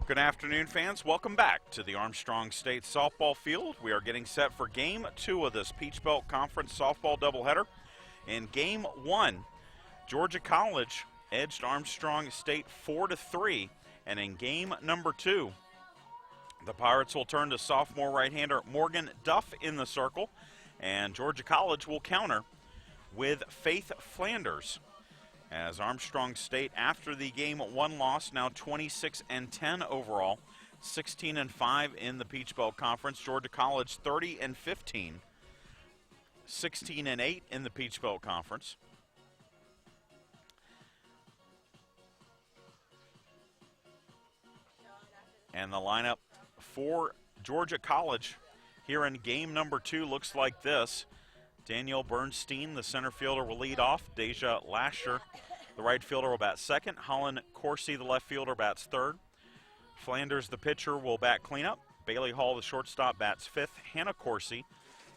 Good afternoon, fans. Welcome back to the Armstrong State softball field. We are getting set for Game 2 of this Peach Belt Conference softball doubleheader. In Game 1, Georgia College edged Armstrong State 4-3, and in Game number 2, the Pirates will turn to sophomore right-hander Morgan Duff in the circle, and Georgia College will counter with Faith Flanders. As Armstrong State, after the Game 1 loss, now 26-10 overall, 16-5 in the Peach Belt Conference. Georgia College 30-15, 16-8 in the Peach Belt Conference. And the lineup for Georgia College here in Game number 2 looks like this. Danielle Bernstein, the center fielder, will lead off. Deja Lasher, the right fielder, will bat second. Holland Corsi, the left fielder, bats third. Flanders, the pitcher, will bat cleanup. Bailey Hall, the shortstop, bats fifth. Hannah Corsi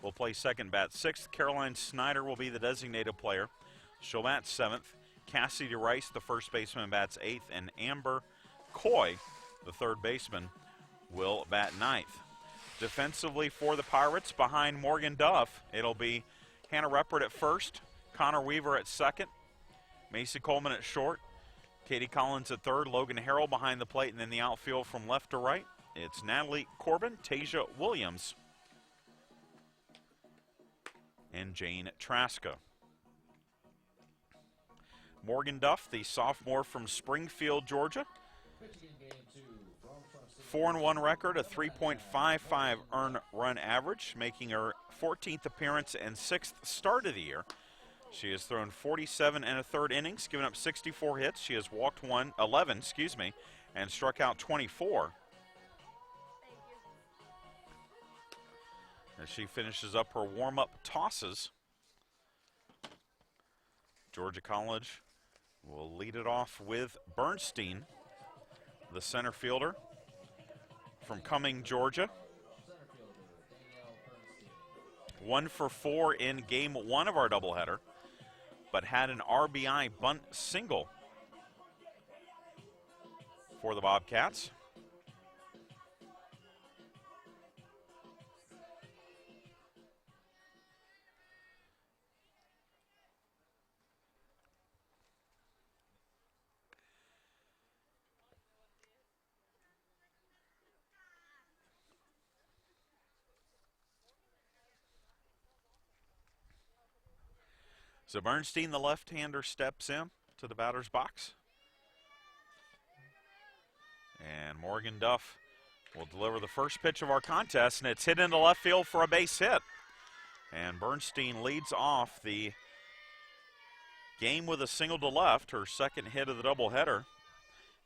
will play second, bat sixth. Caroline Snyder will be the designated player. She'll bat seventh. Cassidy Rice, the first baseman, bats eighth. And Amber Coy, the third baseman, will bat ninth. Defensively for the Pirates, behind Morgan Duff, it'll be Hannah Ruppert at first, Connor Weaver at second, Macy Coleman at short, Katie Collins at third, Logan Harrell behind the plate, and then the outfield from left to right, it's Natalie Corbin, Tasia Williams, and Jane Traska. Morgan Duff, the sophomore from Springfield, Georgia. 4-1 record, a 3.55 earned run average, making her 14th appearance and 6th start of the year. She has thrown 47 and a third innings, given up 64 hits. She has walked 11, and struck out 24. As she finishes up her warm-up tosses, Georgia College will lead it off with Bernstein, the center fielder from Cumming, Georgia. 1 for 4 in Game 1 of our doubleheader, but had an RBI bunt single for the Bobcats. So Bernstein, the left-hander, steps in to the batter's box. And Morgan Duff will deliver the first pitch of our contest, and it's hit into left field for a base hit. And Bernstein leads off the game with a single to left, her second hit of the doubleheader.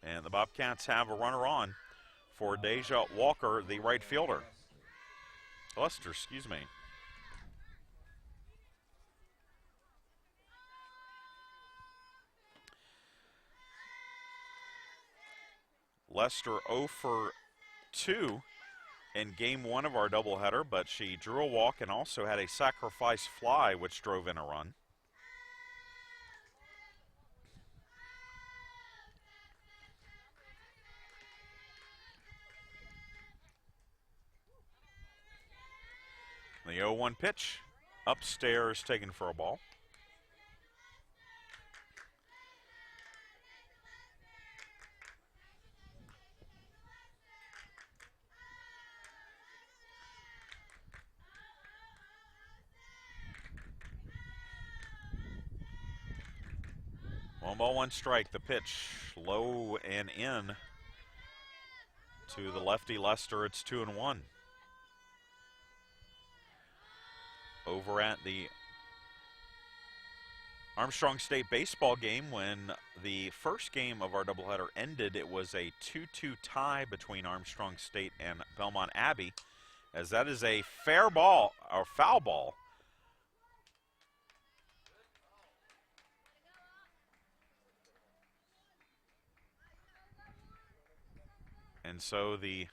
And the Bobcats have a runner on for Deja Walker, the right fielder. Lester, excuse me. Lester 0 for 2 in Game 1 of our doubleheader, but she drew a walk and also had a sacrifice fly, which drove in a run. The 0-1 pitch, upstairs, taken for a ball. One ball, one strike. The pitch low and in to the lefty Lester. It's 2-1. Over at the Armstrong State baseball game, when the first game of our doubleheader ended, it was a 2-2 tie between Armstrong State and Belmont Abbey, as that is a fair ball, or foul ball. And so the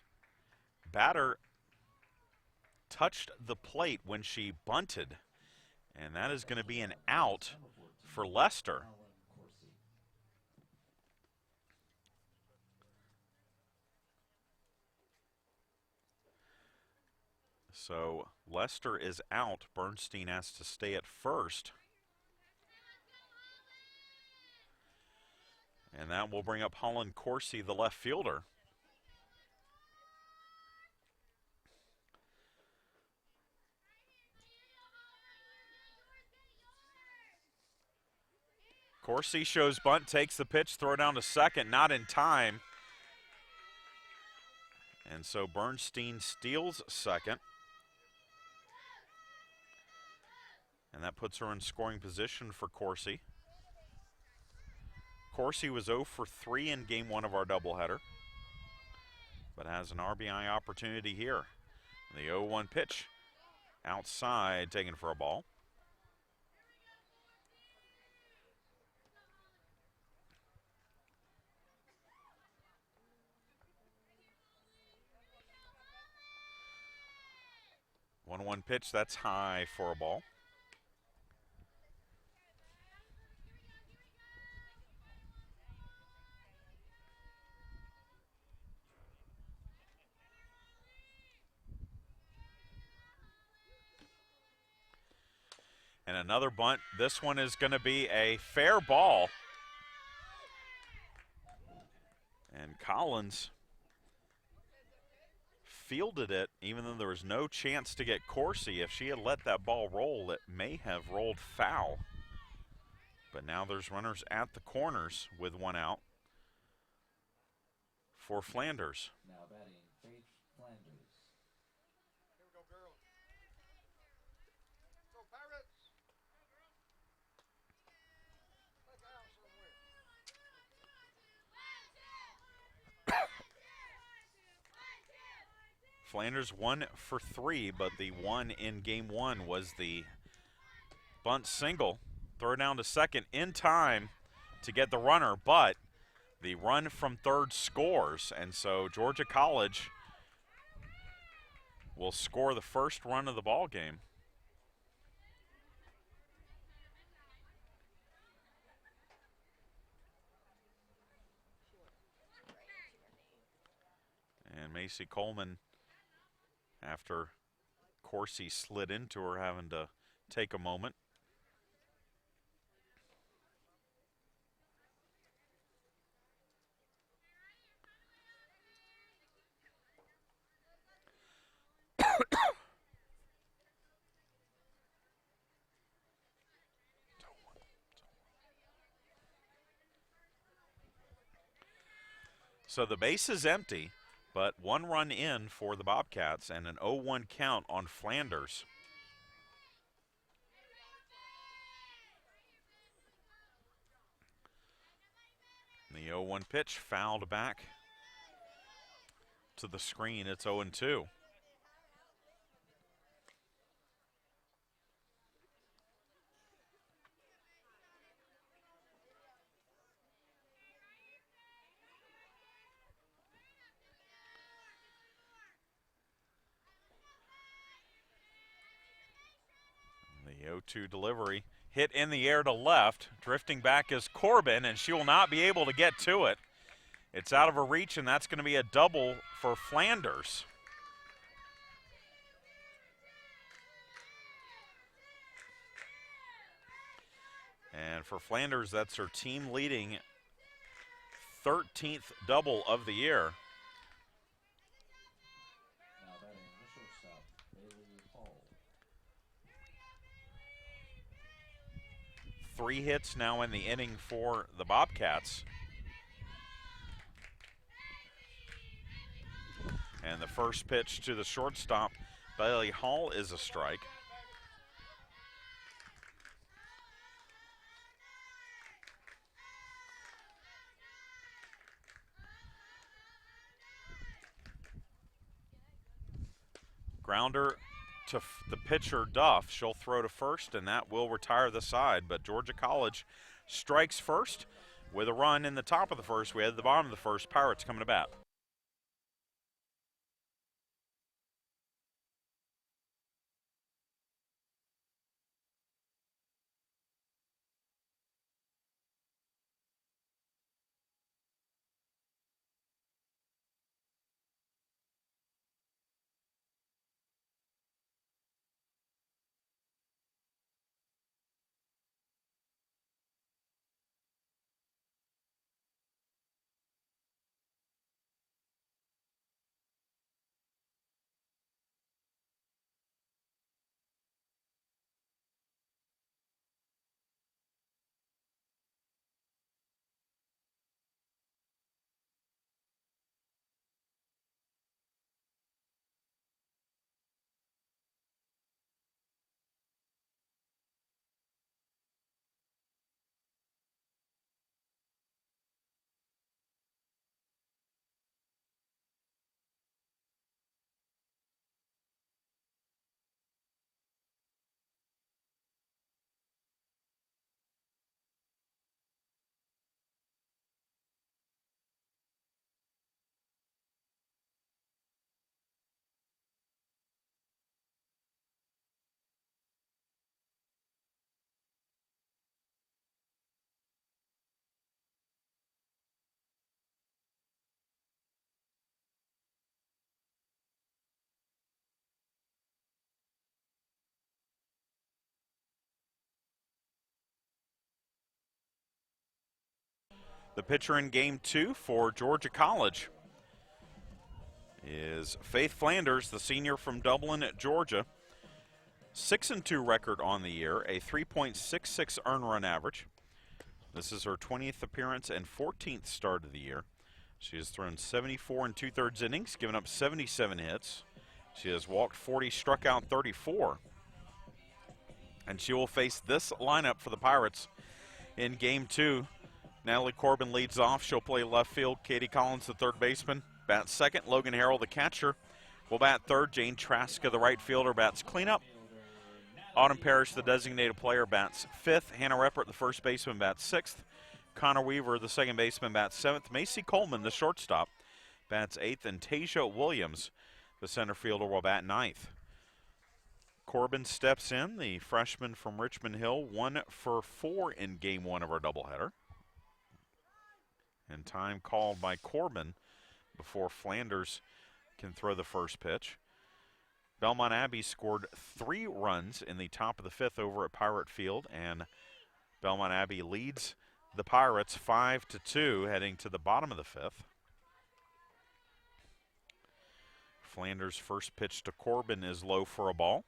batter touched the plate when she bunted, and that is going to be an out for Lester. So Lester is out. Bernstein has to stay at first. And that will bring up Holland Corsi, the left fielder. Corsi shows bunt, takes the pitch, throw down to second, not in time. And so Bernstein steals second. And that puts her in scoring position for Corsi. Corsi was 0 for 3 in game 1 of our doubleheader, but has an RBI opportunity here. The 0-1 pitch outside, taken for a ball. One pitch, that's high for a ball. And another bunt. This one is going to be a fair ball. And Collins fielded it, even though there was no chance to get Corsi. If she had let that ball roll, it may have rolled foul. But now there's runners at the corners with one out for Flanders. Now batting, Paige Flanders. Here we go, girls. Go Pirates! Let's out somewhere. Flanders 1 for 3, but the one in game 1 was the bunt single. Throw down to second in time to get the runner, but the run from third scores, and so Georgia College will score the first run of the ball game. And Macy Coleman, after Corsi slid into her, having to take a moment. So the base is empty, but one run in for the Bobcats and an 0-1 count on Flanders. The 0-1 pitch fouled back to the screen. It's 0-2. The 0-2 delivery hit in the air to left. Drifting back is Corbin, and she will not be able to get to it. It's out of her reach, and that's going to be a double for Flanders. And for Flanders, that's her team leading 13th double of the year. Now batting, the shortstop, Bailey Hall. 3 hits now in the inning for the Bobcats. And the first pitch to the shortstop, Bailey Hall, is a strike. Grounder to the pitcher, Duff. She'll throw to first, and that will retire the side. But Georgia College strikes first with a run in the top of the first. We had the bottom of the first. Pirates coming to bat. The pitcher in game 2 for Georgia College is Faith Flanders, the senior from Dublin, Georgia. 6-2 record on the year, a 3.66 earned run average. This is her 20th appearance and 14th start of the year. She has thrown 74 and 2/3 innings, given up 77 hits. She has walked 40, struck out 34. And she will face this lineup for the Pirates in game 2. Natalie Corbin leads off. She'll play left field. Katie Collins, the third baseman, bats second. Logan Harrell, the catcher, will bat third. Jane Traska, the right fielder, bats cleanup. Autumn Parrish, the designated player, bats fifth. Hannah Reppert, the first baseman, bats sixth. Connor Weaver, the second baseman, bats seventh. Macy Coleman, the shortstop, bats eighth. And Tasia Williams, the center fielder, will bat ninth. Corbin steps in, the freshman from Richmond Hill, 1 for 4 in game 1 of our doubleheader. And time called by Corbin before Flanders can throw the first pitch. Belmont Abbey scored 3 runs in the top of the 5th over at Pirate Field, and Belmont Abbey leads the Pirates 5-2 heading to the bottom of the 5th. Flanders' first pitch to Corbin is low for a ball.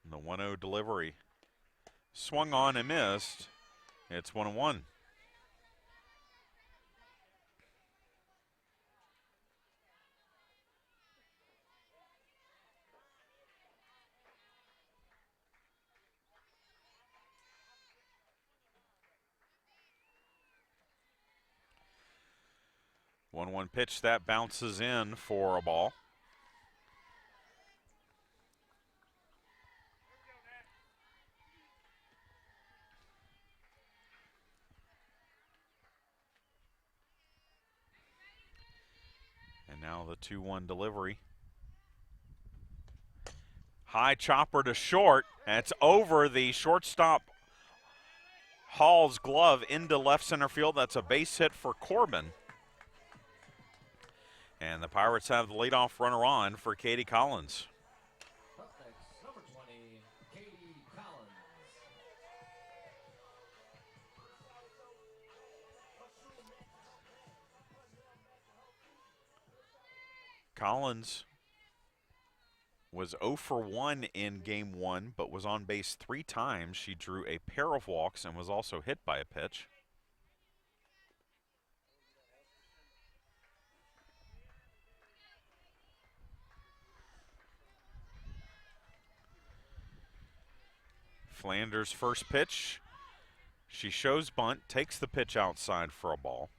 And the 1-0 delivery swung on and missed. It's 1-1. One pitch that bounces in for a ball. And now the 2-1 delivery. High chopper to short. That's over the shortstop Hall's glove into left center field. That's a base hit for Corbin. And the Pirates have the leadoff runner on for Katie Collins. Up next, number 20, Katie Collins. Collins was 0 for 1 in game 1, but was on base 3 times. She drew a pair of walks and was also hit by a pitch. Flanders' first pitch. She shows bunt, takes the pitch outside for a ball.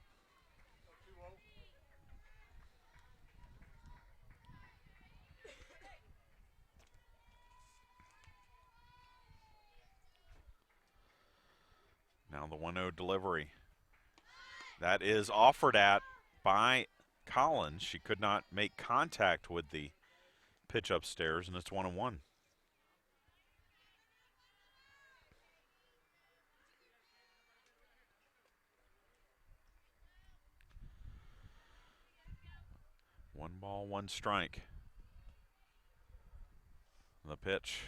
Now the 1-0 delivery. That is offered at by Collins. She could not make contact with the pitch upstairs, and it's 1-1. One ball, one strike. The pitch.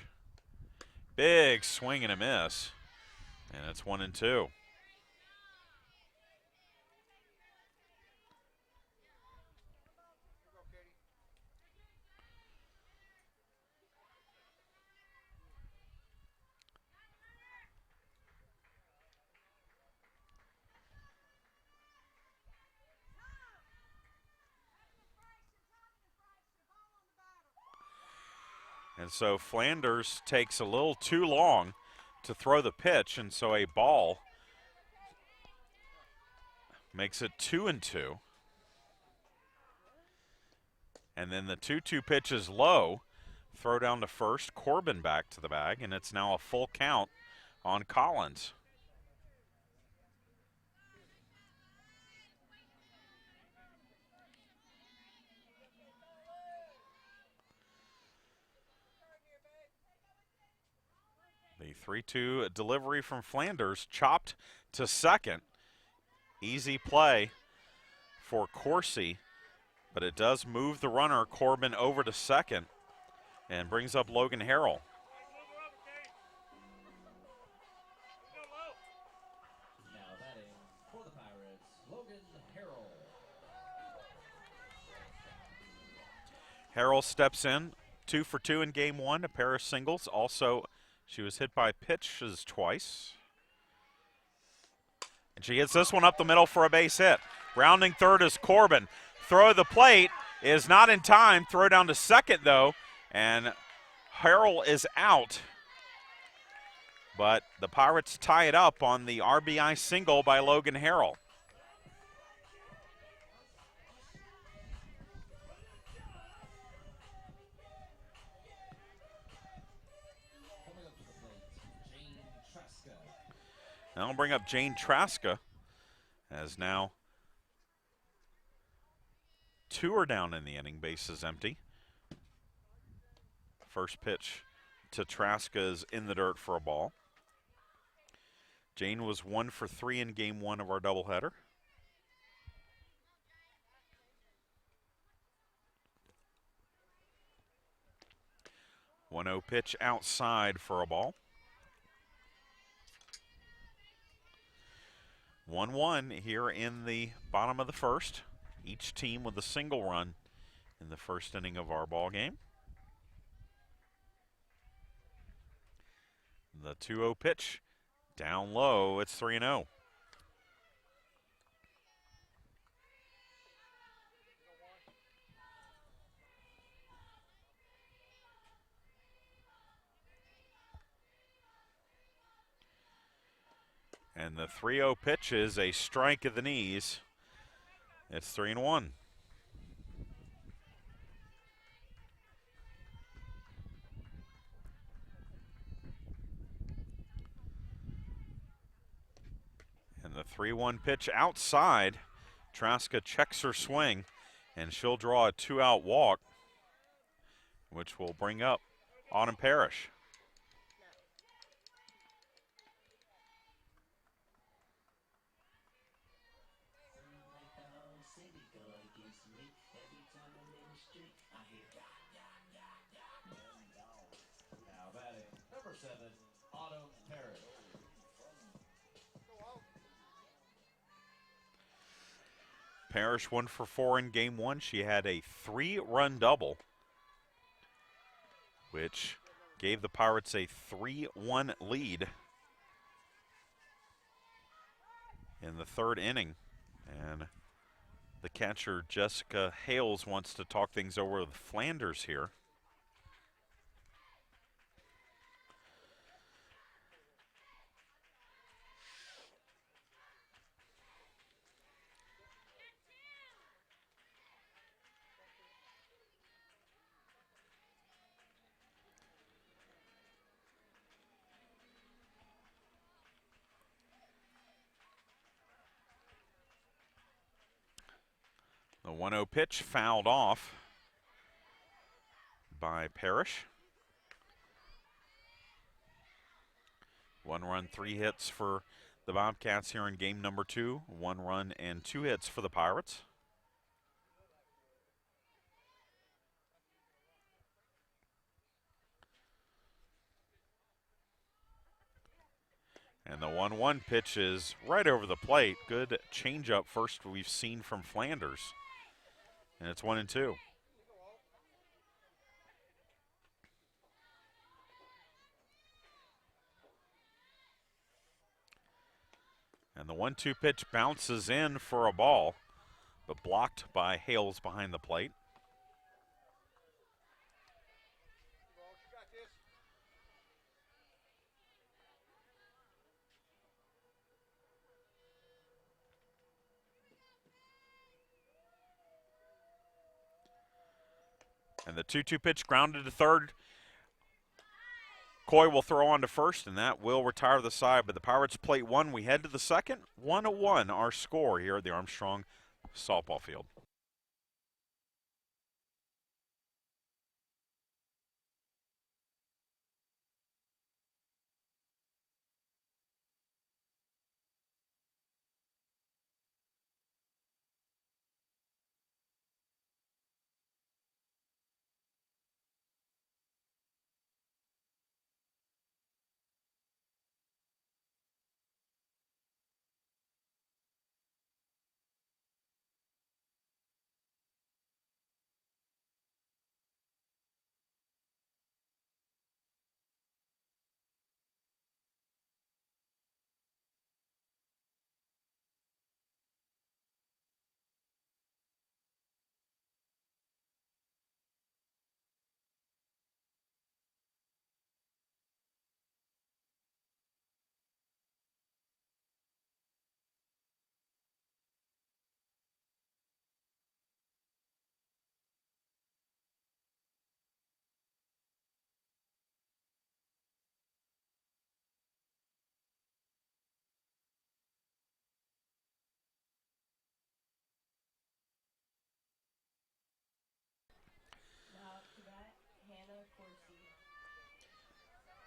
Big swing and a miss. And it's 1-2. Here we go, Katie. And so Flanders takes a little too long to throw the pitch, and so a ball makes it 2-2. And then the 2-2 pitch is low. Throw down to first. Corbin back to the bag, and it's now a full count on Collins. The 3-2 delivery from Flanders, chopped to second. Easy play for Corsi, but it does move the runner, Corbin, over to second and brings up Logan Harrell. Harrell steps in, 2 for 2 in game one, a pair of singles. Also, she was hit by pitches twice. And she hits this one up the middle for a base hit. Rounding third is Corbin. Throw to the plate is not in time. Throw down to second, though, and Harrell is out. But the Pirates tie it up on the RBI single by Logan Harrell. Coming up to the plate, Jane Traska. Now I'll bring up Jane Traska, as now 2 are down in the inning, bases empty. First pitch to Traska is in the dirt for a ball. Jane was 1 for 3 in game one of our doubleheader. One 0 pitch outside for a ball. 1-1 here in the bottom of the first. Each team with a single run in the first inning of our ball game. The 2-0 pitch down low. It's 3-0. And the 3-0 pitch is a strike at the knees. It's 3-1. And the 3-1 pitch outside. Traska checks her swing, and she'll draw a 2-out walk, which will bring up Autumn Parrish. Now batting, number 7, Autumn Parrish. Parrish 1 for 4 in game one. She had a 3-run double, which gave the Pirates a 3-1 lead in the third inning. And the catcher, Jessica Hales, wants to talk things over with Flanders here. The 1-0 pitch fouled off by Parrish. 1 run, 3 hits for the Bobcats here in game number 2. 1 run and 2 hits for the Pirates. And the 1-1 pitch is right over the plate. Good changeup, first we've seen from Flanders. And it's 1-2. And the 1-2 pitch bounces in for a ball, but blocked by Hales behind the plate. And the 2-2 pitch grounded to third. Coy will throw on to first, and that will retire the side. But the Pirates plate 1. We head to the second. 1-1 our score here at the Armstrong softball field.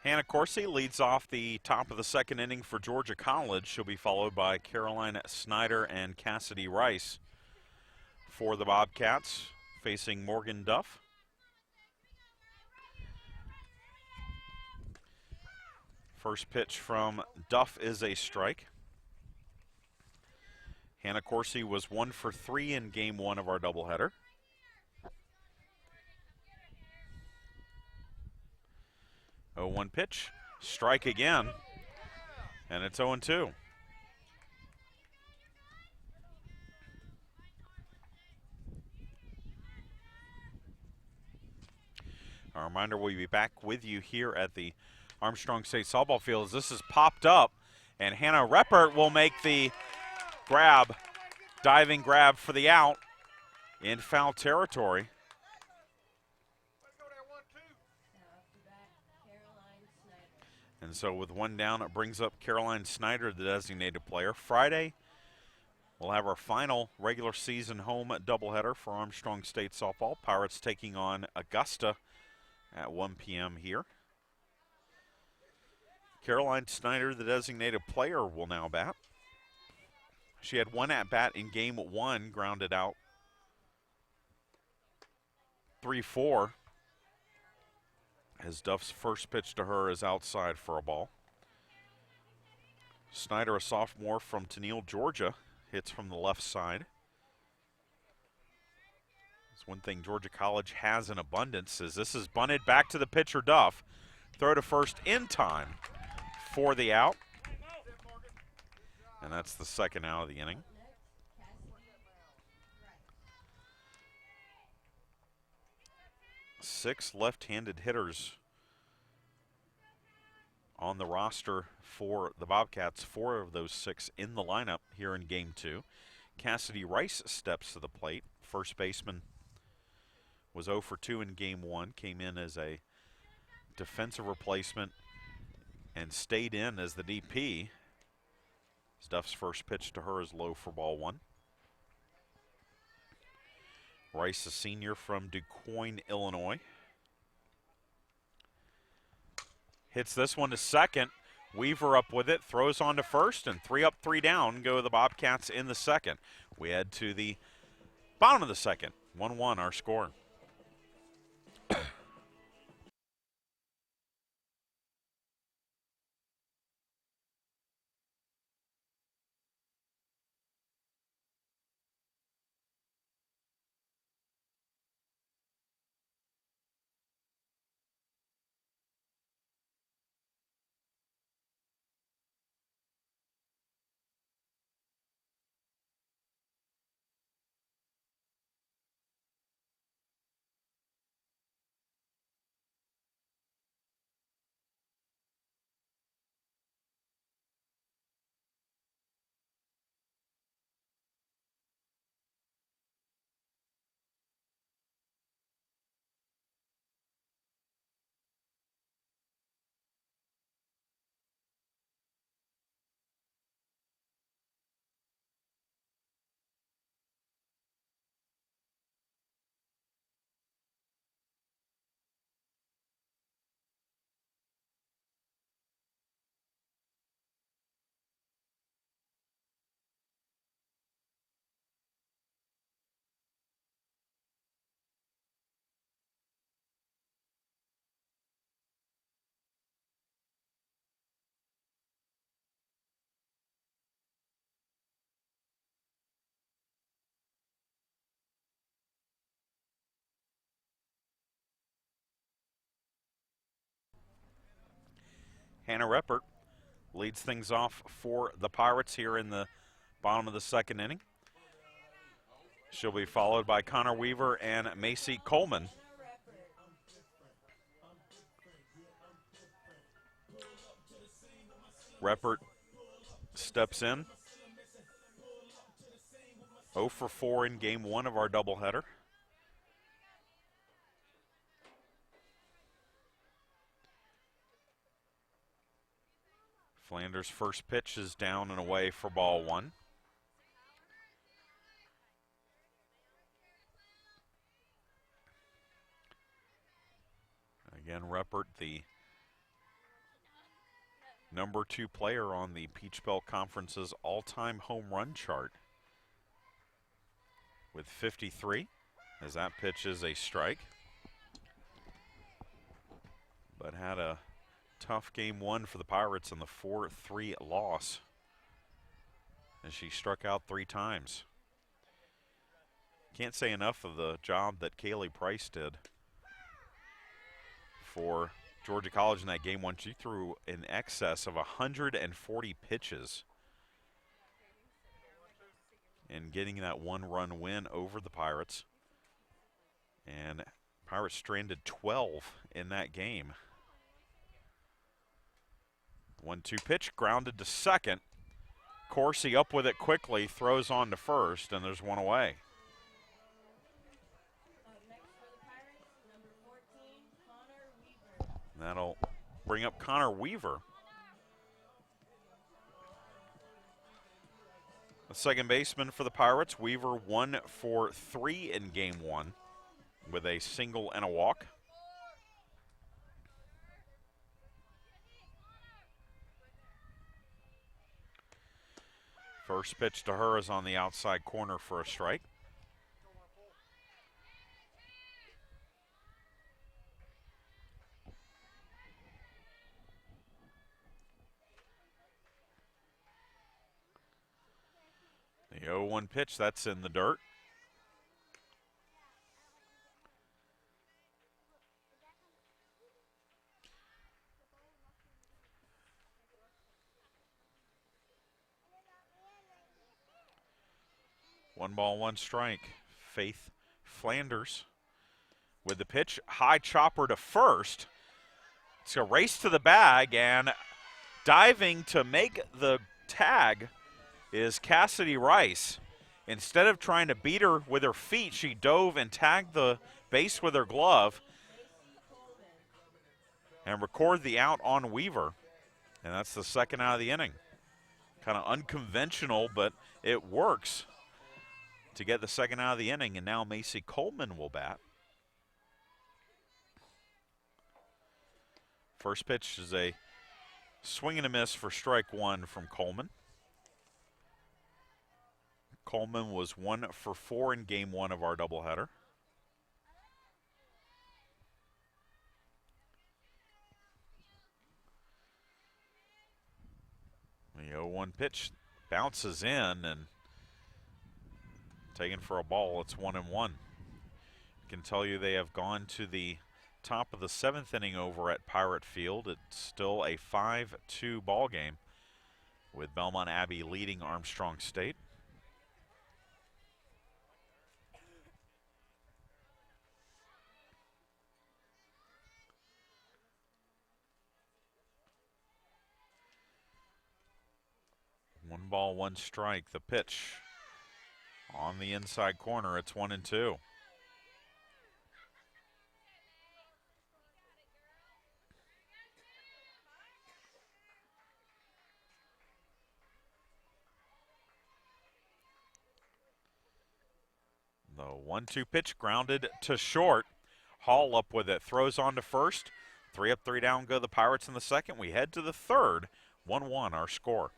Hannah Corsi leads off the top of the second inning for Georgia College. She'll be followed by Caroline Snyder and Cassidy Rice for the Bobcats, facing Morgan Duff. First pitch from Duff is a strike. Hannah Corsi was 1 for 3 in game 1 of our doubleheader. Oh, 1 pitch, strike again, and it's 0-2. A reminder, we'll be back with you here at the Armstrong State Softball Field as this is popped up, and Hannah Reppert will make the grab, diving grab for the out in foul territory. Let's go there, 1-2. And so with 1 down, it brings up Caroline Snyder, the designated player. Friday, we'll have our final regular season home doubleheader for Armstrong State Softball. Pirates taking on Augusta at 1 p.m. here. Caroline Snyder, the designated player, will now bat. She had 1 at-bat in game 1, grounded out 3-4. As Duff's first pitch to her is outside for a ball. Snyder, a sophomore from Tennille, Georgia, hits from the left side. It's one thing Georgia College has in abundance is this is bunted back to the pitcher Duff. Throw to first in time for the out. And that's the second out of the inning. Six left-handed hitters on the roster for the Bobcats. 4 of those 6 in the lineup here in game 2. Cassidy Rice steps to the plate. First baseman was 0 for 2 in game 1. Came in as a defensive replacement and stayed in as the DP. Duff's first pitch to her is low for ball 1. Rice, a senior from DuQuoin, Illinois. Hits this one to second. Weaver up with it, throws on to first, and 3 up, 3 down go the Bobcats in the second. We head to the bottom of the second. 1-1 our score. Hannah Reppert leads things off for the Pirates here in the bottom of the second inning. She'll be followed by Connor Weaver and Macy Coleman. Reppert steps in. 0 for 4 in game 1 of our doubleheader. Flanders' first pitch is down and away for ball 1. Again, Reppert, the #2 player on the Peach Belt Conference's all-time home run chart with 53, as that pitch is a strike. But had a tough game one for the Pirates in the 4-3 loss, as she struck out 3 times. Can't say enough of the job that Kaylee Price did for Georgia College in that game one. She threw in excess of 140 pitches in getting that 1-run win over the Pirates. And Pirates stranded 12 in that game. 1-2 pitch, grounded to second. Corsi up with it quickly, throws on to first, and there's one away. That'll bring up Connor Weaver. The second baseman for the Pirates. Weaver 1 for 3 in game one with a single and a walk. First pitch to her is on the outside corner for a strike. The 0-1 pitch, that's in the dirt. One ball, one strike. Faith Flanders with the pitch. High chopper to first. It's a race to the bag, and diving to make the tag is Cassidy Rice. Instead of trying to beat her with her feet, she dove and tagged the base with her glove and recorded the out on Weaver. And that's the second out of the inning. Kind of unconventional, but it works to get the second out of the inning. And now Macy Coleman will bat. First pitch is a swing and a miss for strike one from Coleman. Coleman was 1 for 4 in game one of our doubleheader. The 0-1 pitch bounces in and taken for a ball. It's 1-1. I can tell you they have gone to the top of the 7th inning over at Pirate Field. It's still a 5-2 ball game with Belmont Abbey leading Armstrong State. One ball, one strike. The pitch on the inside corner. It's 1-2. The 1-2 pitch grounded to short. Hall up with it. Throws on to first. 3 up, 3 down go the Pirates in the second. We head to the third. 1-1 our score.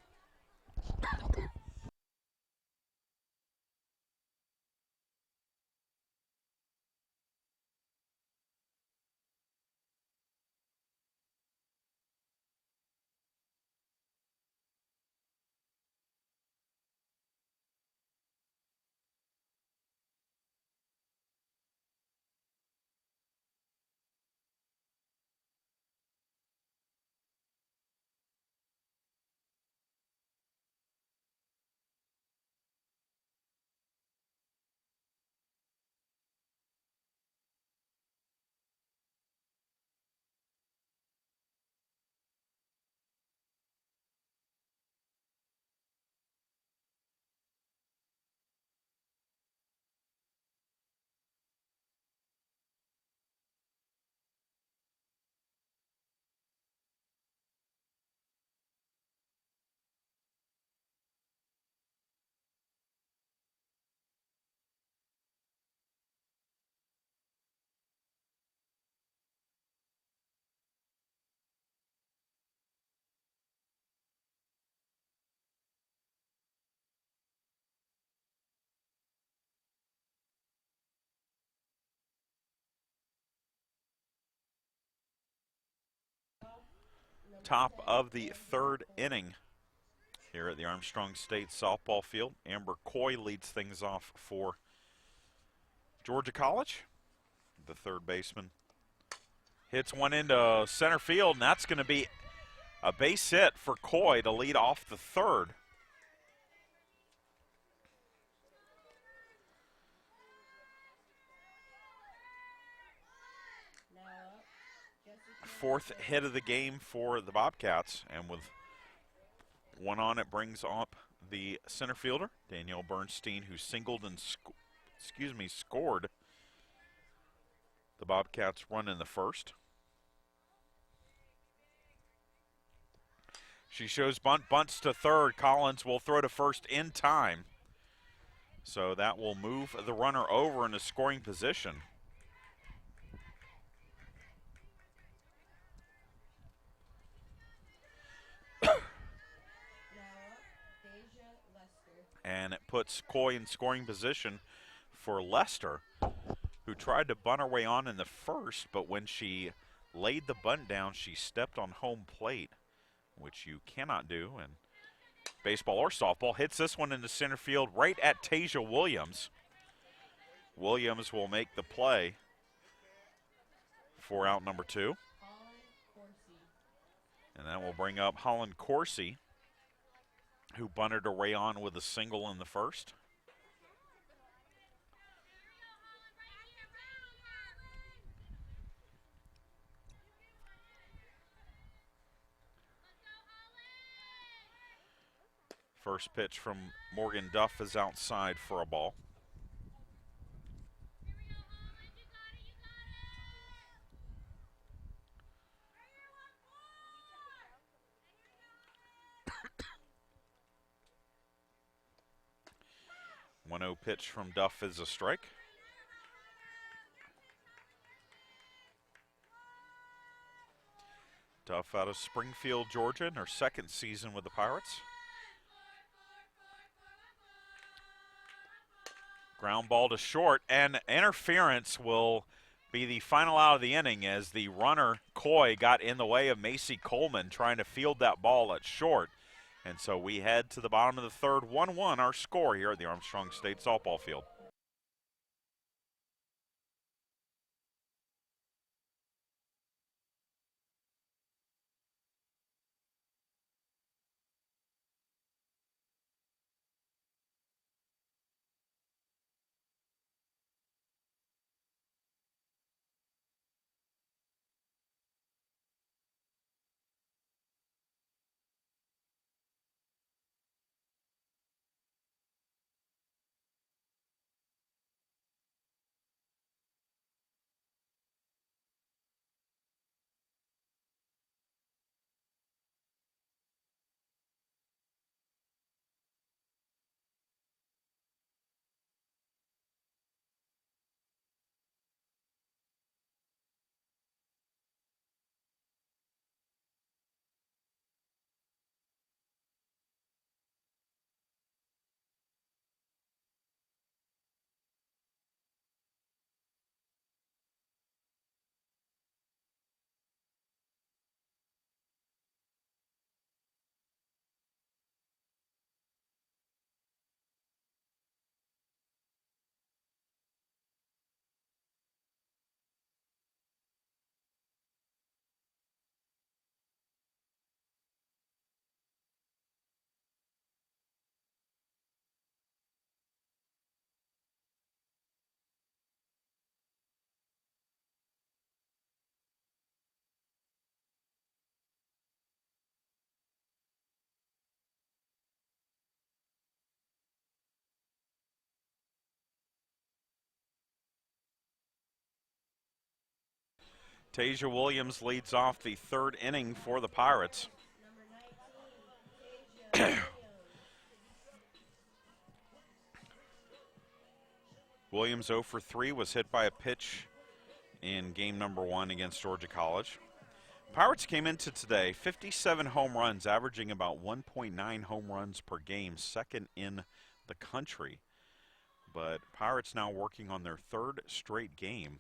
Top of the third inning here at the Armstrong State softball field. Amber Coy leads things off for Georgia College. The third baseman hits one into center field, and that's going to be a base hit for Coy to lead off the third. Now up, Jessica. Fourth hit of the game for the Bobcats, and with one on, it brings up the center fielder, Danielle Bernstein, who singled and scored the Bobcats' run in the first. She shows bunts to third. Collins will throw to first in time. So that will move the runner over into scoring position. Now up, Deja Lester. And it puts Coy in scoring position for Lester, who tried to bunt her way on in the first, but when she laid the bunt down, she stepped on home plate, which you cannot do in baseball or softball. Hits this one into center field right at Tasia Williams. Williams will make the play for out number two. Holland Corsi. And that will bring up Holland Corsi, who bunted her way on with a single in the first. First pitch from Morgan Duff is outside for a ball. One 0 pitch from Duff is a strike. Duff out of Springfield, Georgia, in her second season with the Pirates. Ground ball to short, and interference will be the final out of the inning as the runner, Coy, got in the way of Macy Coleman trying to field that ball at short. And so we head to the bottom of the third, 1-1 our score here at the Armstrong State softball field. Tasia Williams leads off the third inning for the Pirates. Number 19, Deja Williams. Williams 0 for 3 was hit by a pitch in game number 1 against Georgia College. Pirates came into today 57 home runs, averaging about 1.9 home runs per game, second in the country. But Pirates now working on their third straight game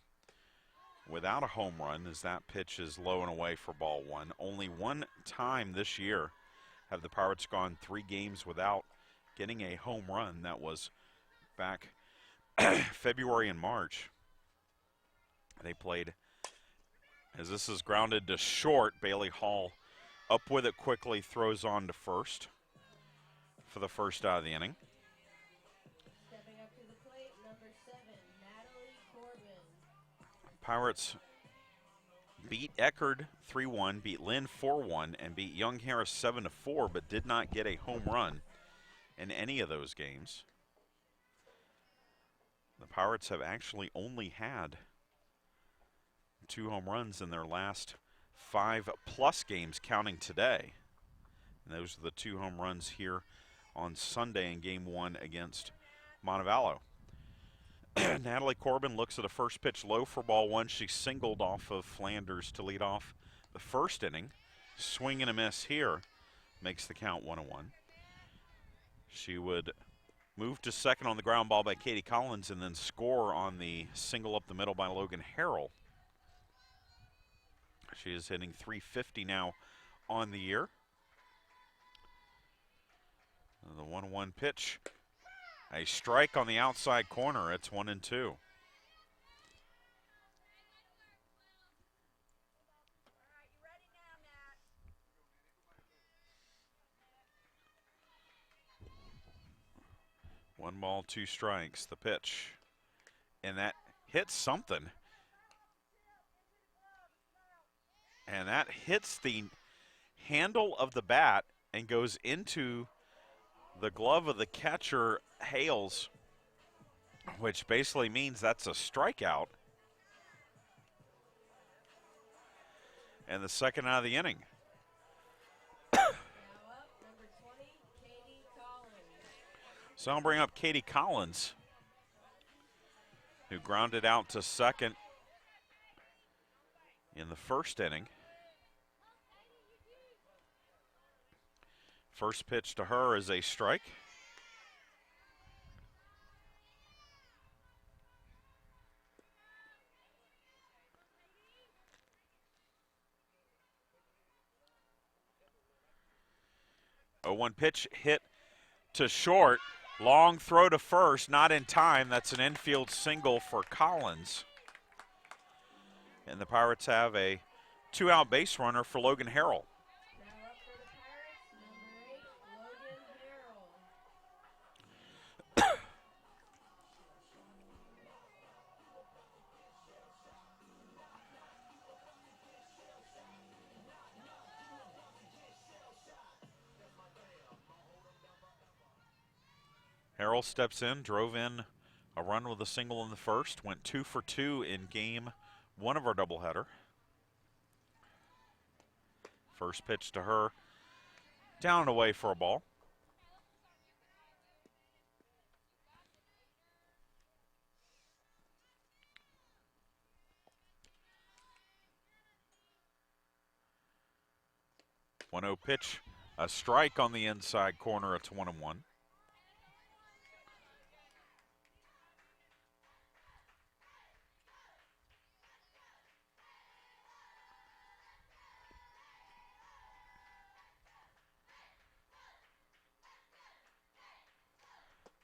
without a home run, as that pitch is low and away for ball one. Only one time this year have the Pirates gone 3 games without getting a home run. That was back February and March. They played, as this is grounded to short, Bailey Hall up with it quickly, throws on to first for the first out of the inning. Stepping up to the plate, number 7, Natalie Corbin. Pirates beat Eckerd 3-1, beat Lynn 4-1, and beat Young Harris 7-4, but did not get a home run in any of those games. The Pirates have actually only had 2 home runs in their last 5+ games, counting today. And those are the 2 home runs here on Sunday in Game 1 against Montevallo. Natalie Corbin looks at a first pitch low for ball one. She singled off of Flanders to lead off the first inning. Swing and a miss here makes the count 1-1. She would move to second on the ground ball by Katie Collins and then score on the single up the middle by Logan Harrell. She is hitting .350 now on the year. The 1-1 pitch. A strike on the outside corner. It's 1-2. One ball, 2 strikes. The pitch. And that hits something. And that hits the handle of the bat and goes into the glove of the catcher, Hales, which basically means that's a strikeout. And the second out of the inning. Now up, number 20, Katie Collins. So I'll bring up Katie Collins, who grounded out to second in the first inning. First pitch to her is a strike. A 1 pitch hit to short. Long throw to first, not in time. That's an infield single for Collins. And the Pirates have a 2-out base runner for Logan Harrell. Now up for the Pirates, number 8, Logan Harrell. Harrell steps in, drove in a run with a single in the first, went 2 for 2 in Game 1 of our doubleheader. First pitch to her, down and away for a ball. One-0 pitch, a strike on the inside corner. It's 1-1.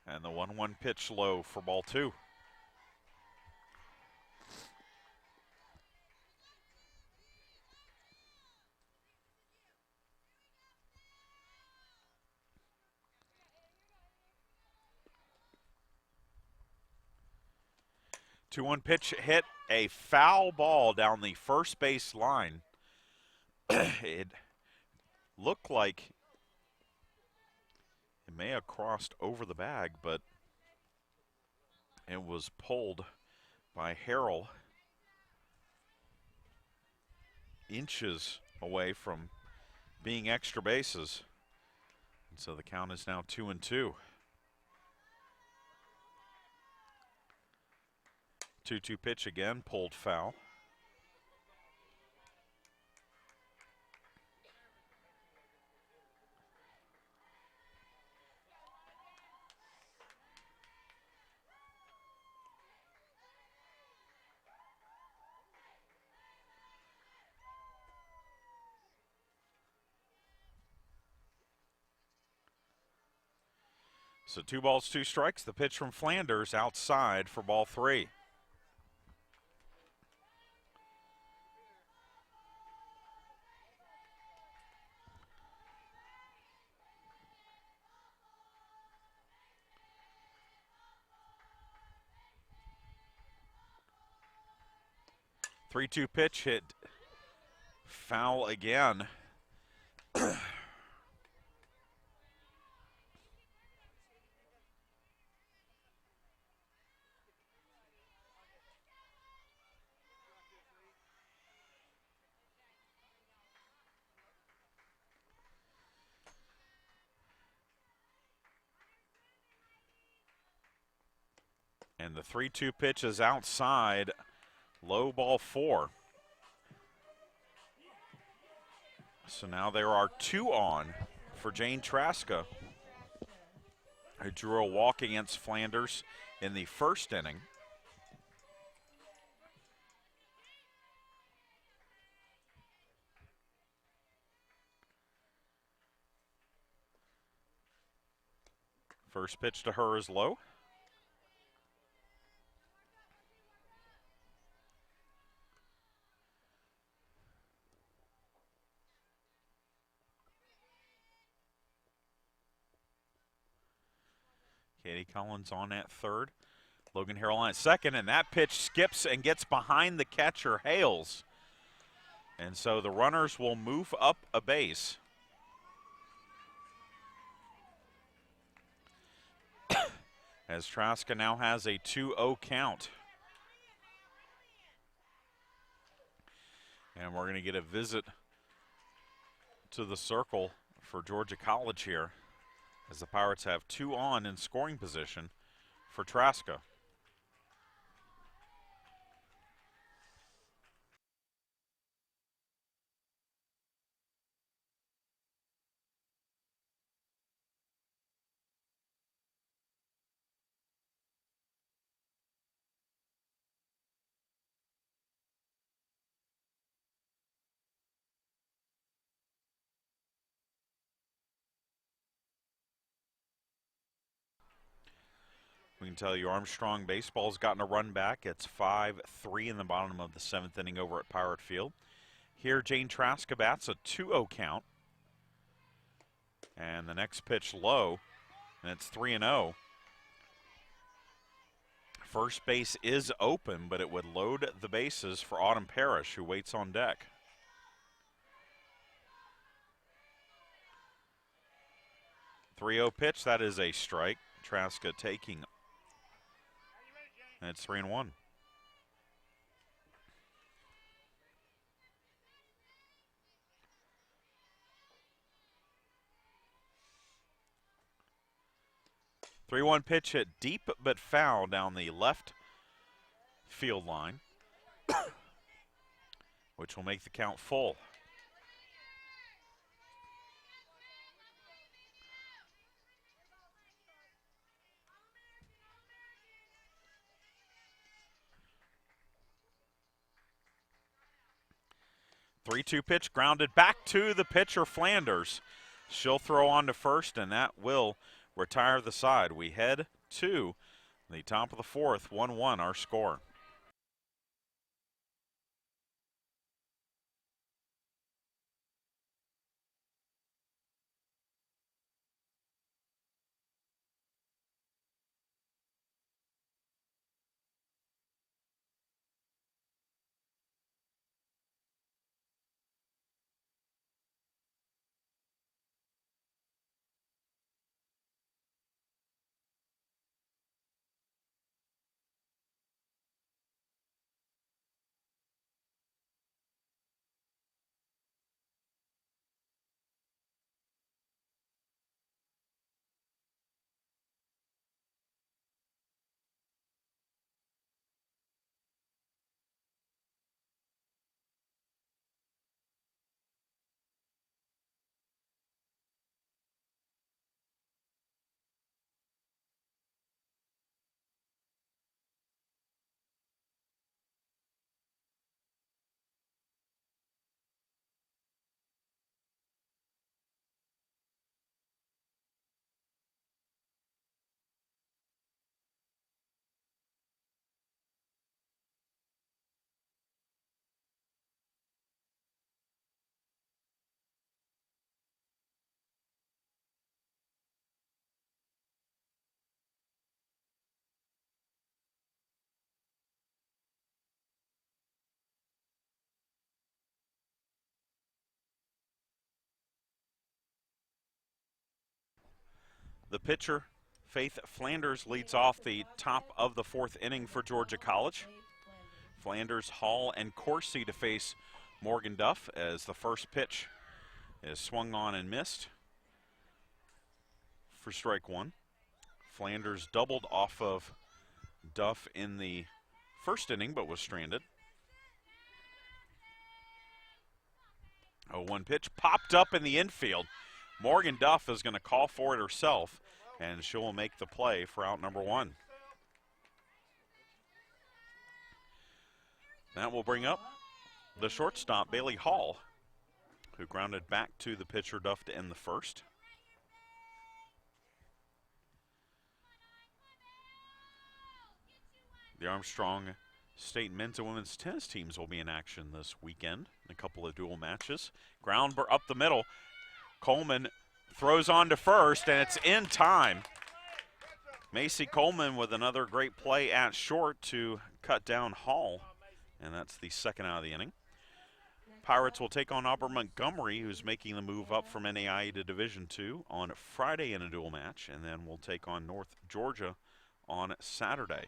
And the 1-1 pitch low for ball 2. Two-one pitch hit a foul ball down the first base line. It looked like it may have crossed over the bag, but it was pulled by Harrell inches away from being extra bases. And so the count is now 2-2. 2-2 pitch again, pulled foul. So 2 balls, 2 strikes. The pitch from Flanders outside for ball 3. Three-two pitch hit foul again. And the 3-2 pitch is outside. Low ball 4. So now there are 2 on for Jane Traska, who drew a walk against Flanders in the first inning. First pitch to her is low. Katie Collins on at third. Logan Harrell on at second, and that pitch skips and gets behind the catcher, Hales. And so the runners will move up a base. As Traska now has a 2-0 count. And we're going to get a visit to the circle for Georgia College here, as the Pirates have 2 on in scoring position for Traska. We can tell you Armstrong Baseball's gotten a run back. It's 5-3 in the bottom of the 7th inning over at Pirate Field. Here, Jane Traska bats a 2-0 count. And the next pitch low, and it's 3-0. First base is open, but it would load the bases for Autumn Parrish, who waits on deck. .30 pitch, that is a strike. Traska taking. And it's 3-1. Three-one pitch hit deep but foul down the left field line, which will make the count full. Three-two pitch grounded back to the pitcher, Flanders. She'll throw on to first, and that will retire the side. We head to the top of the 4th, 1-1 our score. The pitcher, Faith Flanders, leads off the top of the 4th inning for Georgia College. Flanders, Hall, and Coursey to face Morgan Duff as the first pitch is swung on and missed for strike one. Flanders doubled off of Duff in the first inning but was stranded. 0-1 pitch popped up in the infield. Morgan Duff is going to call for it herself, and she will make the play for out number 1. That will bring up the shortstop, Bailey Hall, who grounded back to the pitcher Duff to end the first. The Armstrong State men's and women's tennis teams will be in action this weekend in a couple of dual matches. Ground up the middle. Coleman throws on to first, and it's in time. Macy Coleman with another great play at short to cut down Hall, and that's the second out of the inning. Pirates will take on Auburn Montgomery, who's making the move up from NAIA to Division II on Friday in a dual match, and then we'll take on North Georgia on Saturday,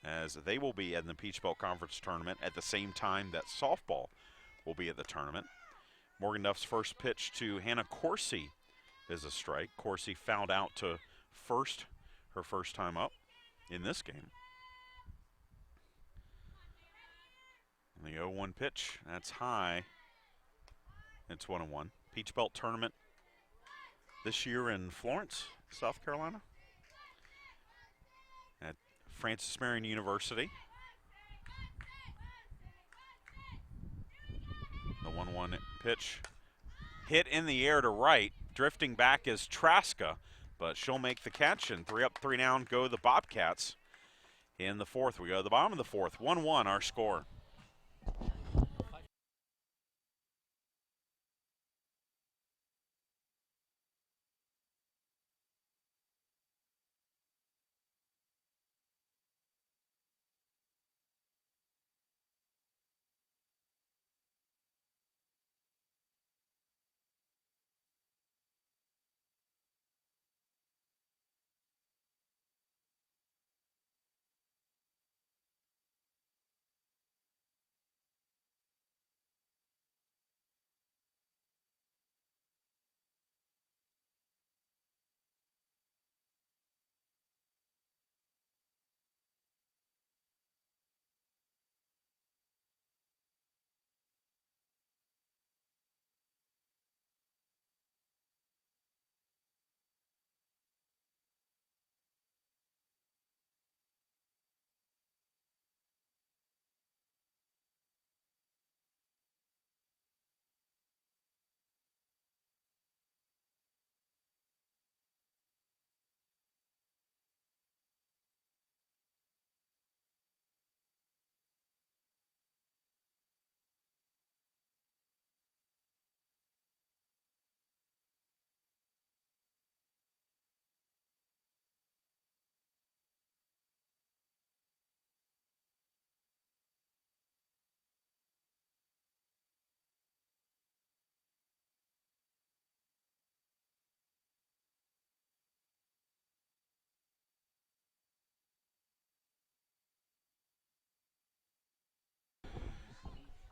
as they will be in the Peach Belt Conference Tournament at the same time that softball will be at the tournament. Morgan Duff's first pitch to Hannah Coursey is a strike. Coursey fouled out to first, her first time up in this game. And the 0-1 pitch, that's high. It's 1-1. Peach Belt Tournament this year in Florence, South Carolina, at Francis Marion University. The 1-1 pitch hit in the air to right. Drifting back is Traska, but she'll make the catch, and 3 up, 3 down go the Bobcats. In the 4th, we go to the bottom of the 4th. 1-1 our score.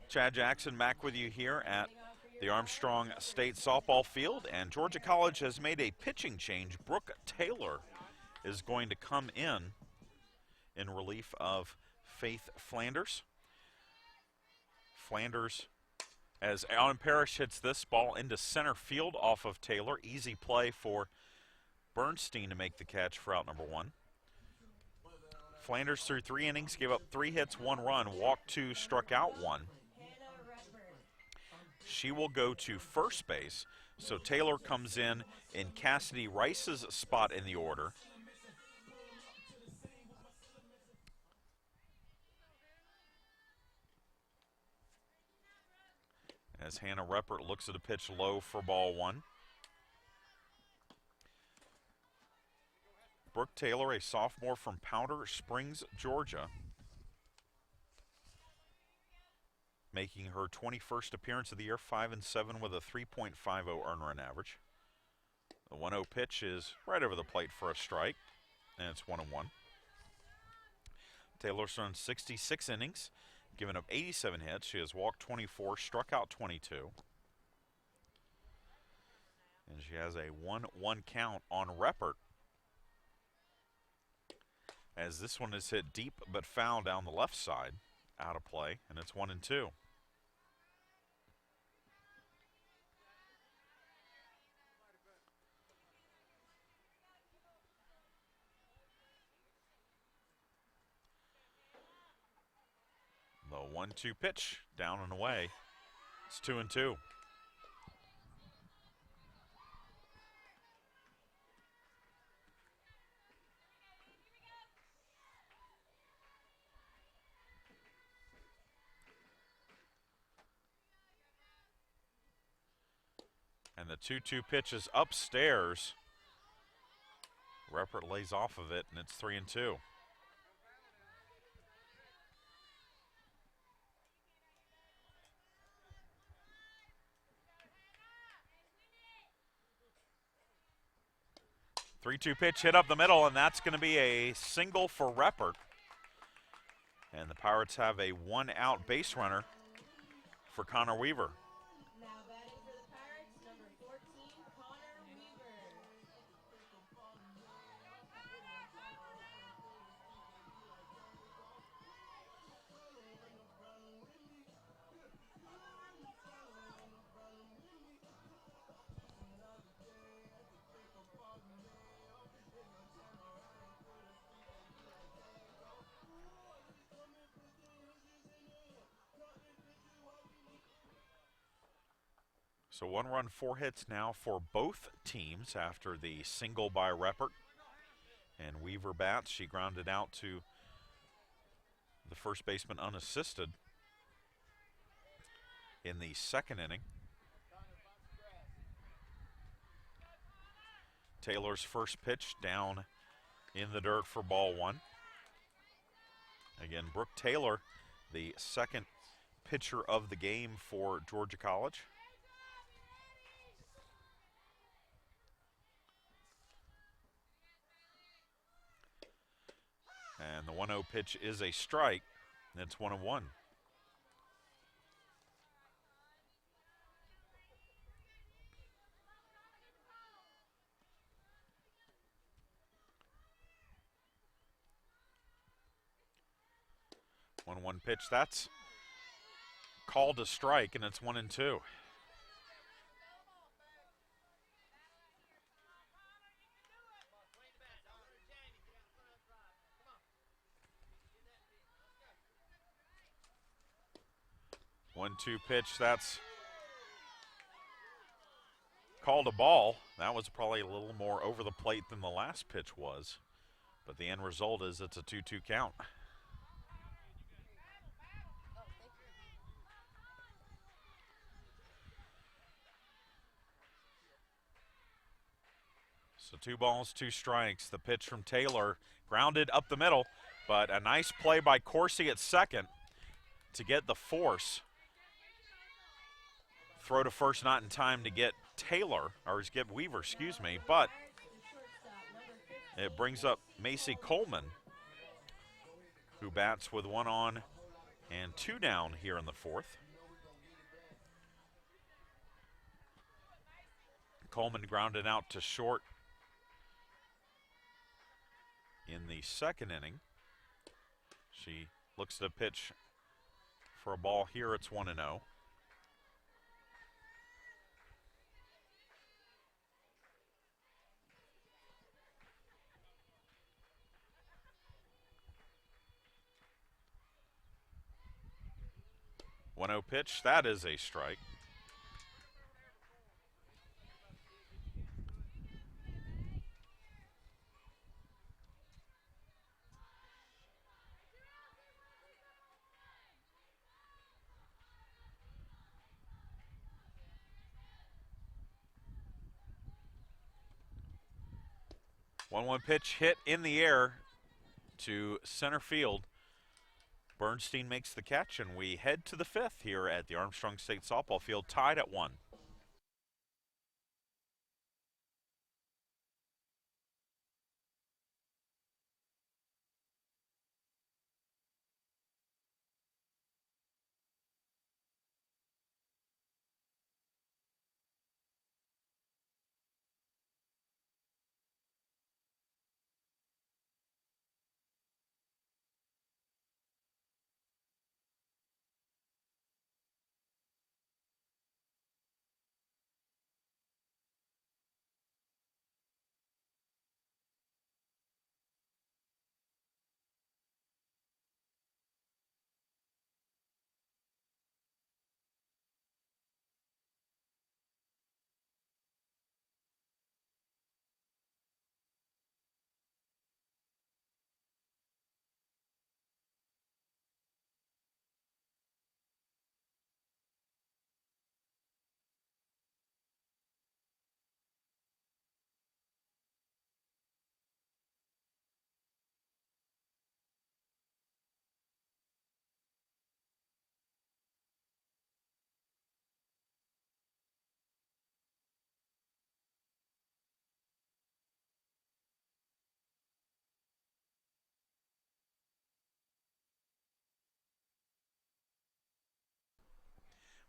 Chad Jackson back with you here at the Armstrong State softball field, and Georgia College has made a pitching change. Brooke Taylor is going to come in relief of Faith Flanders. Flanders, as Alan Parrish hits this ball into center field off of Taylor. Easy play for Bernstein to make the catch for out number 1. Flanders through 3 innings, gave up 3 hits, 1 run, walked 2, struck out 1. She will go to first base, so Taylor comes in Cassidy Rice's spot in the order. As Hannah Reppert looks at a pitch low for ball 1. Brooke Taylor, a sophomore from Powder Springs, Georgia, making her 21st appearance of the year, 5-7 with a 3.50 earn run average. The 1-0 pitch is right over the plate for a strike, and it's 1-1. Taylor's thrown 66 innings, given up 87 hits. She has walked 24, struck out 22. And she has a 1-1 count on Reppert, as this one is hit deep but foul down the left side, out of play, and it's 1-2. The 1-2 pitch, down and away. It's 2-2. And the 2-2 pitch is upstairs. Reppert lays off of it, and it's 3-2. Three-two pitch hit up the middle, and that's going to be a single for Reppert. And the Pirates have a 1-out base runner for Connor Weaver. Now batting for the Pirates, number 14, Connor Weaver. So 1 run, 4 hits now for both teams after the single by Reppert. And Weaver bats. She grounded out to the first baseman unassisted in the second inning. Taylor's first pitch down in the dirt for ball 1. Again, Brooke Taylor, the second pitcher of the game for Georgia College. And the 1-0 pitch is a strike, and it's 1-1. One pitch, that's called a strike, and it's 1-2. One-two pitch, that's called a ball. That was probably a little more over the plate than the last pitch was, but the end result is it's a 2-2 count. So 2 balls, 2 strikes. The pitch from Taylor grounded up the middle, but a nice play by Corsi at second to get the force. Throw to first, not in time to get Taylor, or to get Weaver, excuse me, but it brings up Macy Coleman, who bats with 1 on and 2 down here in the 4th. Coleman grounded out to short in the second inning. She looks to pitch for a ball here. It's 1-0. One-0 pitch, that is a strike. One pitch hit in the air to center field. Bernstein makes the catch, and we head to the 5th here at the Armstrong State Softball Field, tied at 1.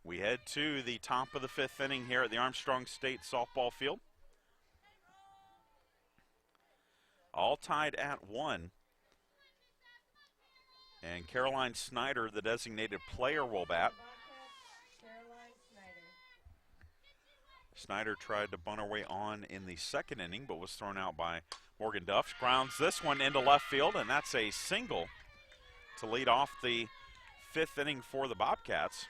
We head to the top of the 5th inning here at the Armstrong State softball field. All tied at 1. And Caroline Snyder, the designated player, will bat. Caroline Snyder. Snyder tried to bunt her way on in the 2nd inning, but was thrown out by Morgan Duff. Grounds this one into left field, and that's a single to lead off the 5th inning for the Bobcats.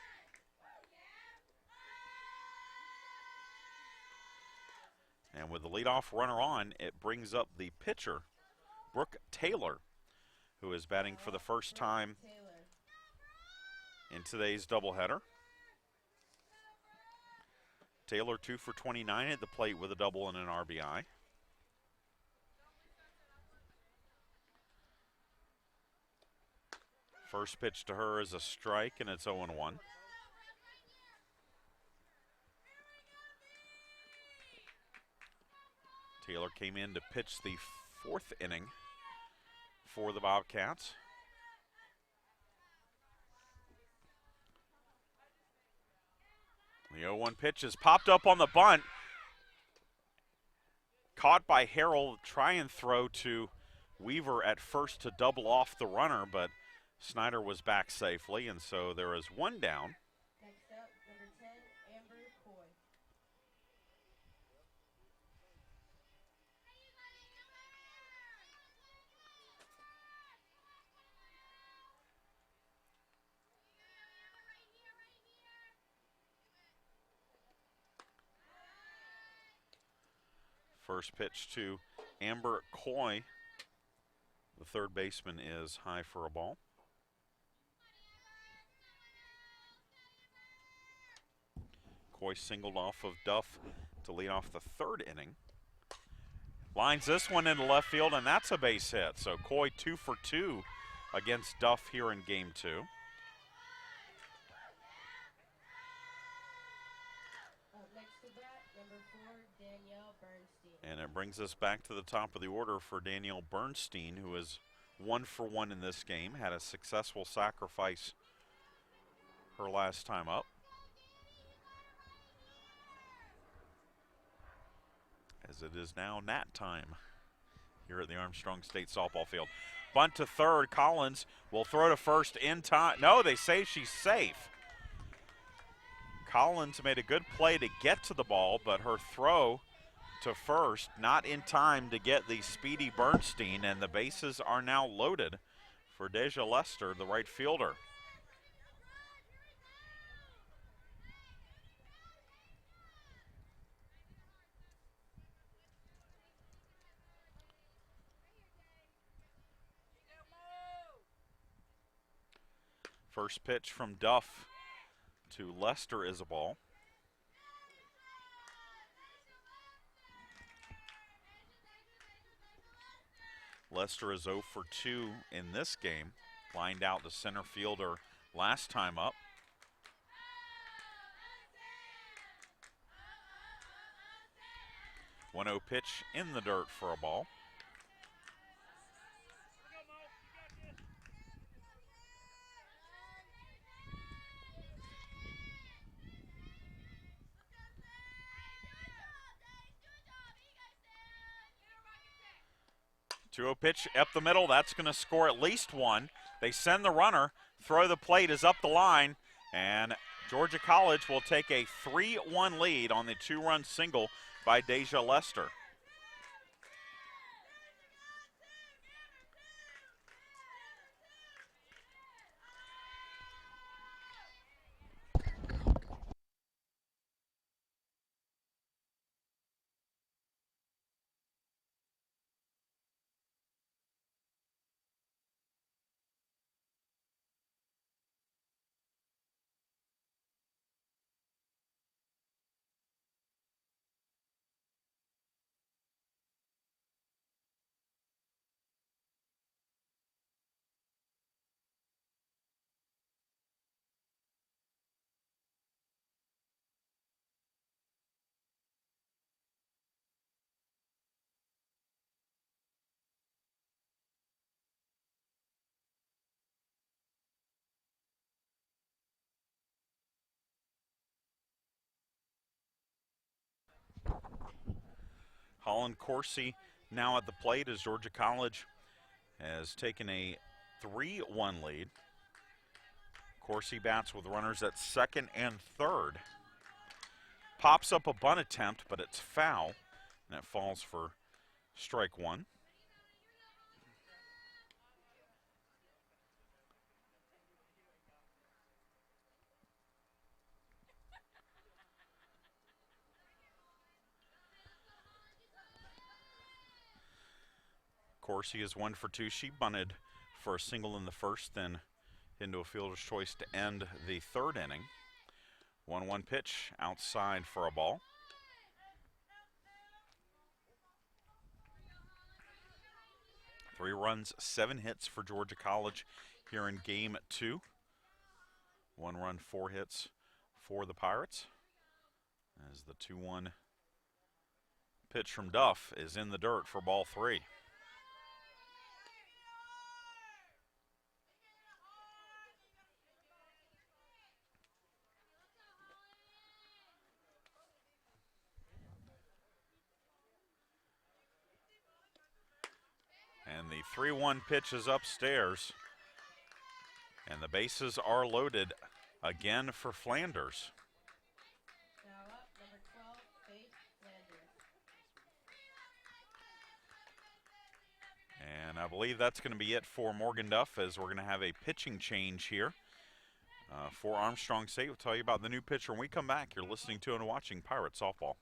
And with the leadoff runner on, it brings up the pitcher, Brooke Taylor, who is batting for the first time in today's doubleheader. Taylor 2 for 29 at the plate with a double and an RBI. First pitch to her is a strike, and it's 0-1. Taylor came in to pitch the 4th inning for the Bobcats. The 0-1 pitch is popped up on the bunt. Caught by Harrell, try and throw to Weaver at first to double off the runner, but Snyder was back safely, and so there is 1 down. Next up, number 10, Amber Coy. First pitch to Amber Coy. The third baseman is high for a ball. Coy singled off of Duff to lead off the 3rd inning. Lines this one into left field, and that's a base hit. So Coy 2 for 2 against Duff here in game 2. Up next to bat, number 4, Danielle Bernstein. And it brings us back to the top of the order for Danielle Bernstein, who is 1 for 1 in this game. Had a successful sacrifice her last time up. As it is now nat time here at the Armstrong State softball field. Bunt to third. Collins will throw to first in time. No, they say she's safe. Collins made a good play to get to the ball, but her throw to first not in time to get the speedy Bernstein, and the bases are now loaded for Deja Lester, the right fielder. First pitch from Duff to Lester is a ball. Lester is 0 for 2 in this game. Lined out to center fielder last time up. 1-0 pitch in the dirt for a ball. Two-0 pitch up the middle. That's going to score at least 1. They send the runner. Throw the plate is up the line. And Georgia College will take a 3-1 lead on the 2-run single by Deja Lester. Holland Coursey now at the plate as Georgia College has taken a 3-1 lead. Coursey bats with runners at second and third. Pops up a bunt attempt, but it's foul, and it falls for strike one. Coursey is 1 for 2. She bunted for a single in the first, then into a fielder's choice to end the third inning. 1-1 pitch outside for a ball. Three runs, 7 hits for Georgia College here in game 2. 1 run, 4 hits for the Pirates. As the 2-1 pitch from Duff is in the dirt for ball 3. And the 3-1 pitch is upstairs. And the bases are loaded again for Flanders. Now up, number 12, Faith Flanders. And I believe that's going to be it for Morgan Duff, as we're going to have a pitching change here for Armstrong State. We'll tell you about the new pitcher when we come back. You're listening to and watching Pirate Softball.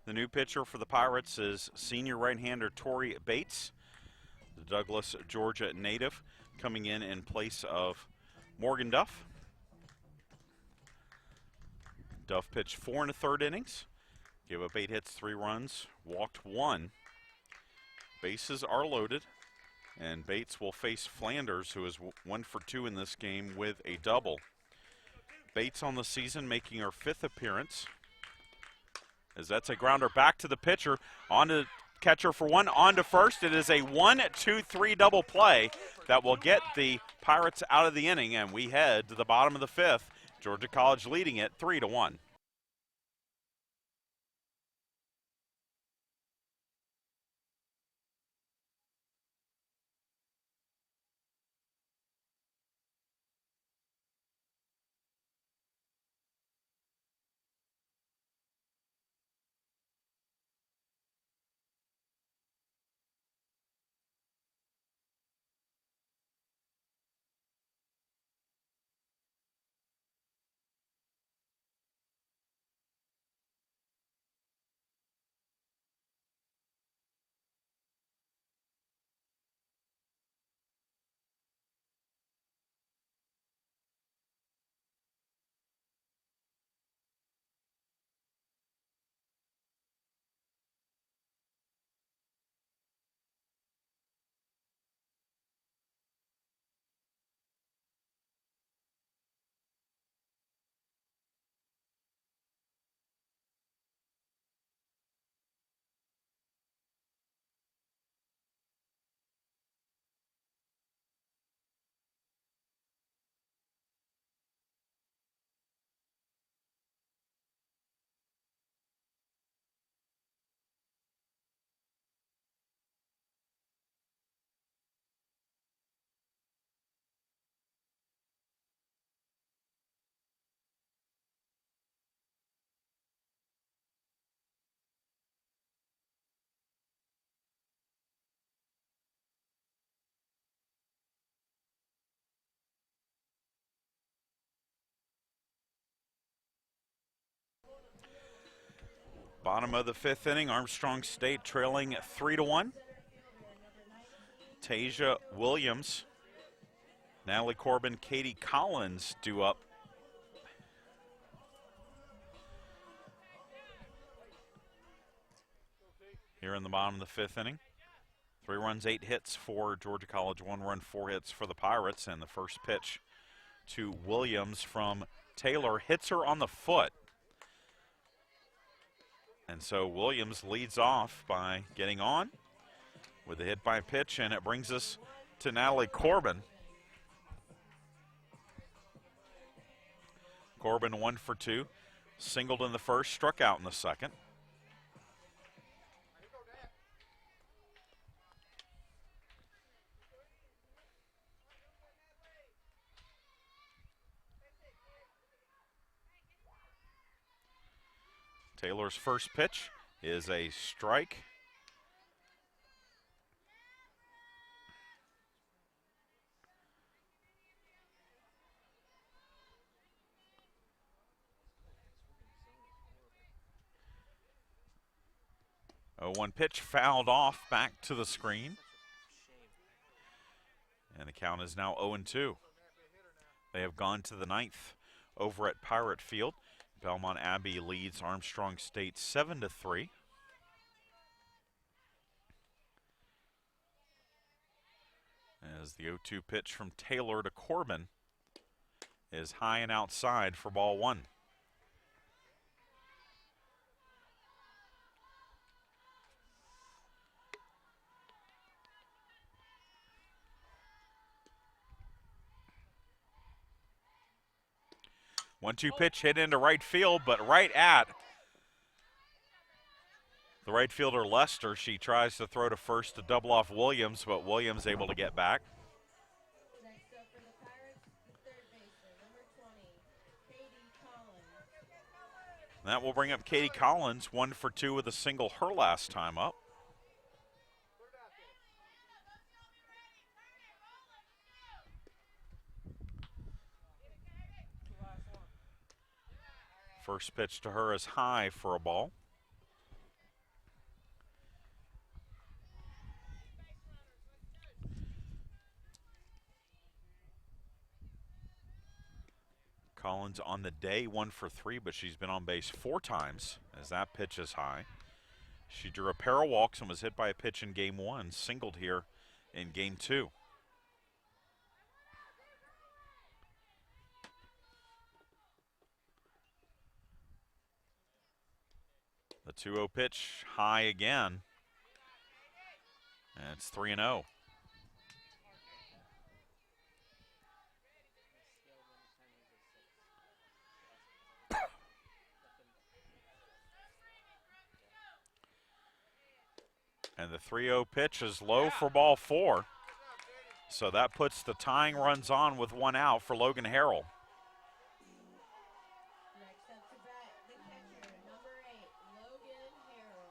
The new pitcher for the Pirates is senior right-hander Tori Bates, the Douglas, Georgia native, coming in place of Morgan Duff. Duff pitched 4 1/3 innings, gave up 8 hits, 3 runs, walked 1. Bases are loaded, and Bates will face Flanders, who is 1 for 2 in this game with a double. Bates on the season making her 5th appearance, as that's a grounder back to the pitcher, on to catcher for 1, on to first. It is a 1-2-3 double play that will get the Pirates out of the inning, and we head to the bottom of the 5th. Georgia College leading it 3-1. Bottom of the 5th inning, Armstrong State trailing 3-1. Tasia Williams, Natalie Corbin, Katie Collins due up. Here in the bottom of the 5th inning. 3 runs, 8 hits for Georgia College, 1 run, 4 hits for the Pirates, and the first pitch to Williams from Taylor hits her on the foot. And so Williams leads off by getting on with a hit by pitch, and it brings us to Natalie Corbin. Corbin 1 for 2, singled in the first, struck out in the second. Taylor's first pitch is a strike. A 1 pitch fouled off back to the screen. And the count is now 0-2. They have gone to the 9th over at Pirate Field. Belmont Abbey leads Armstrong State 7-3. As the 0-2 pitch from Taylor to Corbin is high and outside for ball 1. One-two pitch hit into right field, but right at the right fielder Lester. She tries to throw to first to double off Williams, but Williams able to get back. Next up for the Pirates, the third baseman, number 20, Katie Collins. And that will bring up Katie Collins, 1 for 2 with a single her last time up. First pitch to her is high for a ball. Collins on the day 1 for 3, but she's been on base 4 times as that pitch is high. She drew a pair of walks and was hit by a pitch in game 1, singled here in game 2. The 2-0 pitch high again, and it's 3-0. And the 3-0 pitch is low for ball 4. So that puts the tying runs on with 1 out for Logan Harrell. Next up to bat, the catcher, number 8, Logan Harrell.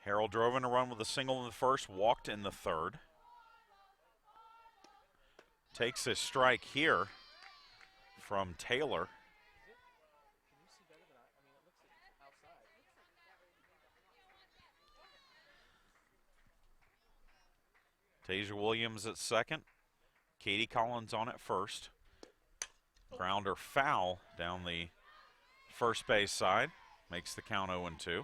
Harrell drove in a run with a single in the first, walked in the third. Takes a strike here from Taylor. Tasia Williams at second. Katie Collins on at first. Grounder foul down the first base side. Makes the count 0-2.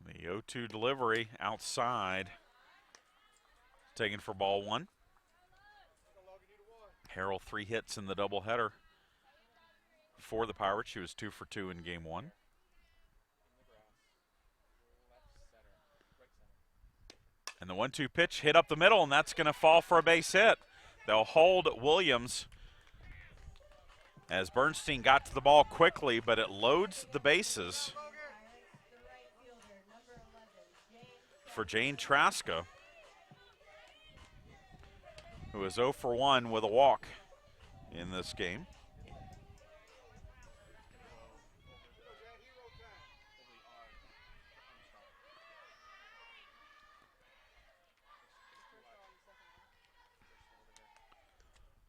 The 0-2 delivery outside, taken for ball 1. Harrell 3 hits in the doubleheader for the Pirates. She was 2 for 2 in game 1. And the 1-2 pitch hit up the middle, and that's going to fall for a base hit. They'll hold Williams as Bernstein got to the ball quickly, but it loads the bases for Jane Traska, who is 0 for 1 with a walk in this game.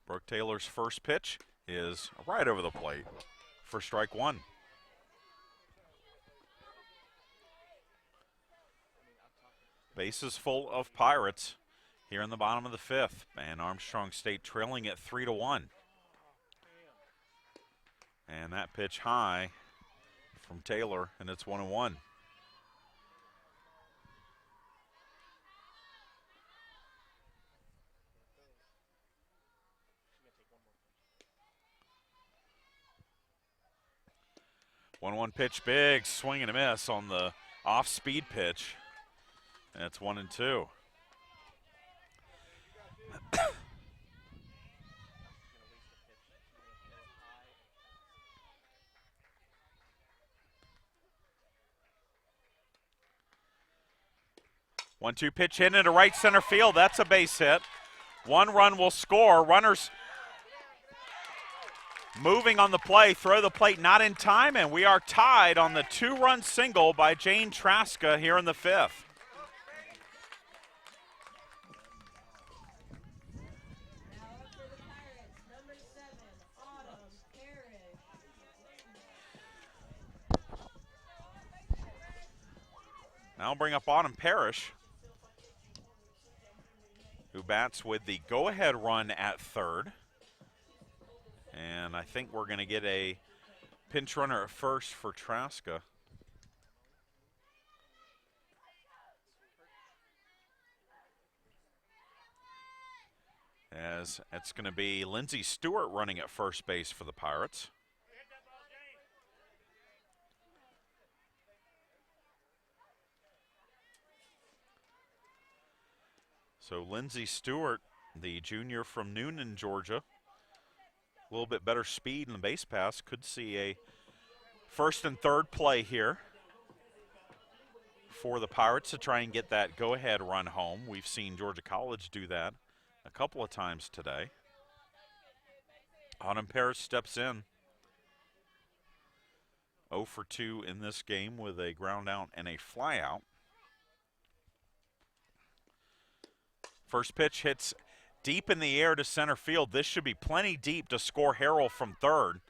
Brooke Taylor's first pitch is right over the plate for strike one. Bases full of Pirates here in the bottom of the fifth, and Armstrong State trailing at 3-1. And that pitch high from Taylor, and it's 1-1. One pitch, big swing and a miss on the off-speed pitch. And it's 1-2. One-two pitch hit into right center field. That's a base hit. One run will score. Runners moving on the play, throw the plate not in time, and we are tied on the two-run single by Jane Traska here in the fifth. Now I'll bring up Autumn Parrish, who bats with the go-ahead run at third. And I think we're going to get a pinch runner at first for Traska. As it's going to be Lindsey Stewart running at first base for the Pirates. So Lindsey Stewart, the junior from Noonan, Georgia, a little bit better speed in the base pass, could see a first and third play here for the Pirates to try and get that go-ahead run home. We've seen Georgia College do that a couple of times today. Autumn Parrish steps in. 0 for 2 in this game with a ground out and a fly out. First pitch hits deep in the air to center field. This should be plenty deep to score Harrell from third.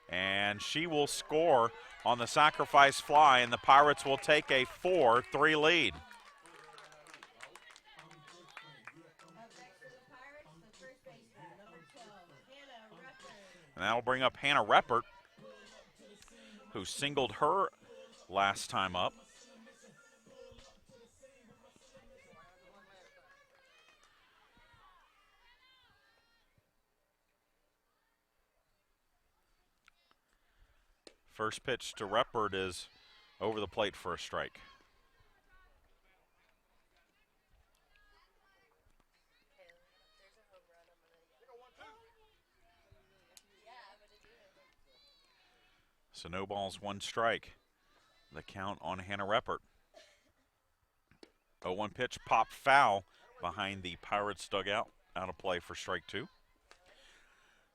And she will score on the sacrifice fly, and the Pirates will take a 4-3 lead. And that'll bring up Hannah Reppert, who singled her last time up. First pitch to Reppert is over the plate for a strike. So no balls, one strike. The count on Hannah Reppert. 0-1 pitch popped foul behind the Pirates dugout. Out of play for strike two.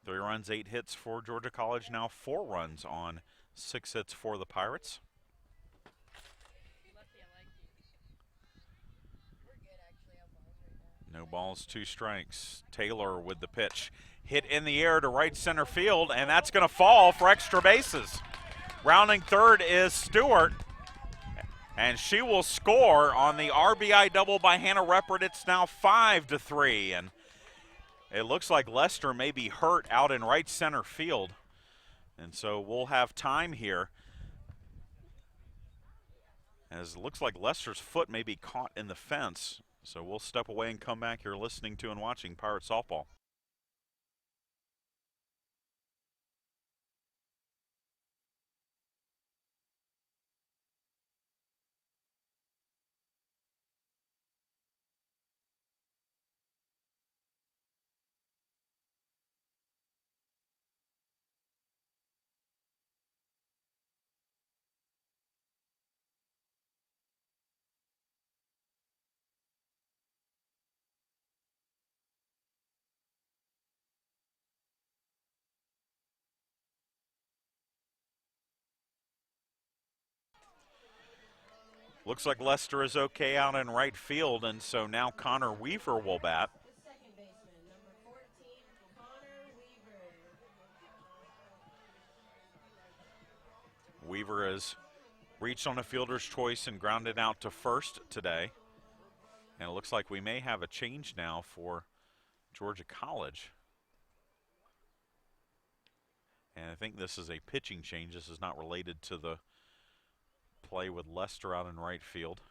3 runs, 8 hits for Georgia College. Now 4 runs on 6 hits for the Pirates. No balls, 2 strikes. Taylor with the pitch. Hit in the air to right center field, and that's going to fall for extra bases. Rounding third is Stewart, and she will score on the RBI double by Hannah Reppert. It's now 5-3, and it looks like Lester may be hurt out in right center field. And so we'll have time here, as it looks like Lester's foot may be caught in the fence. So we'll step away and come back. You're listening to and watching Pirate Softball. Looks like Lester is okay out in right field, and so now Connor Weaver will bat. The second baseman, number 14, Connor Weaver. Weaver has reached on a fielder's choice and grounded out to first today. And it looks like we may have a change now for Georgia College. And I think this is a pitching change. This is not related to the play with Lester out in right field.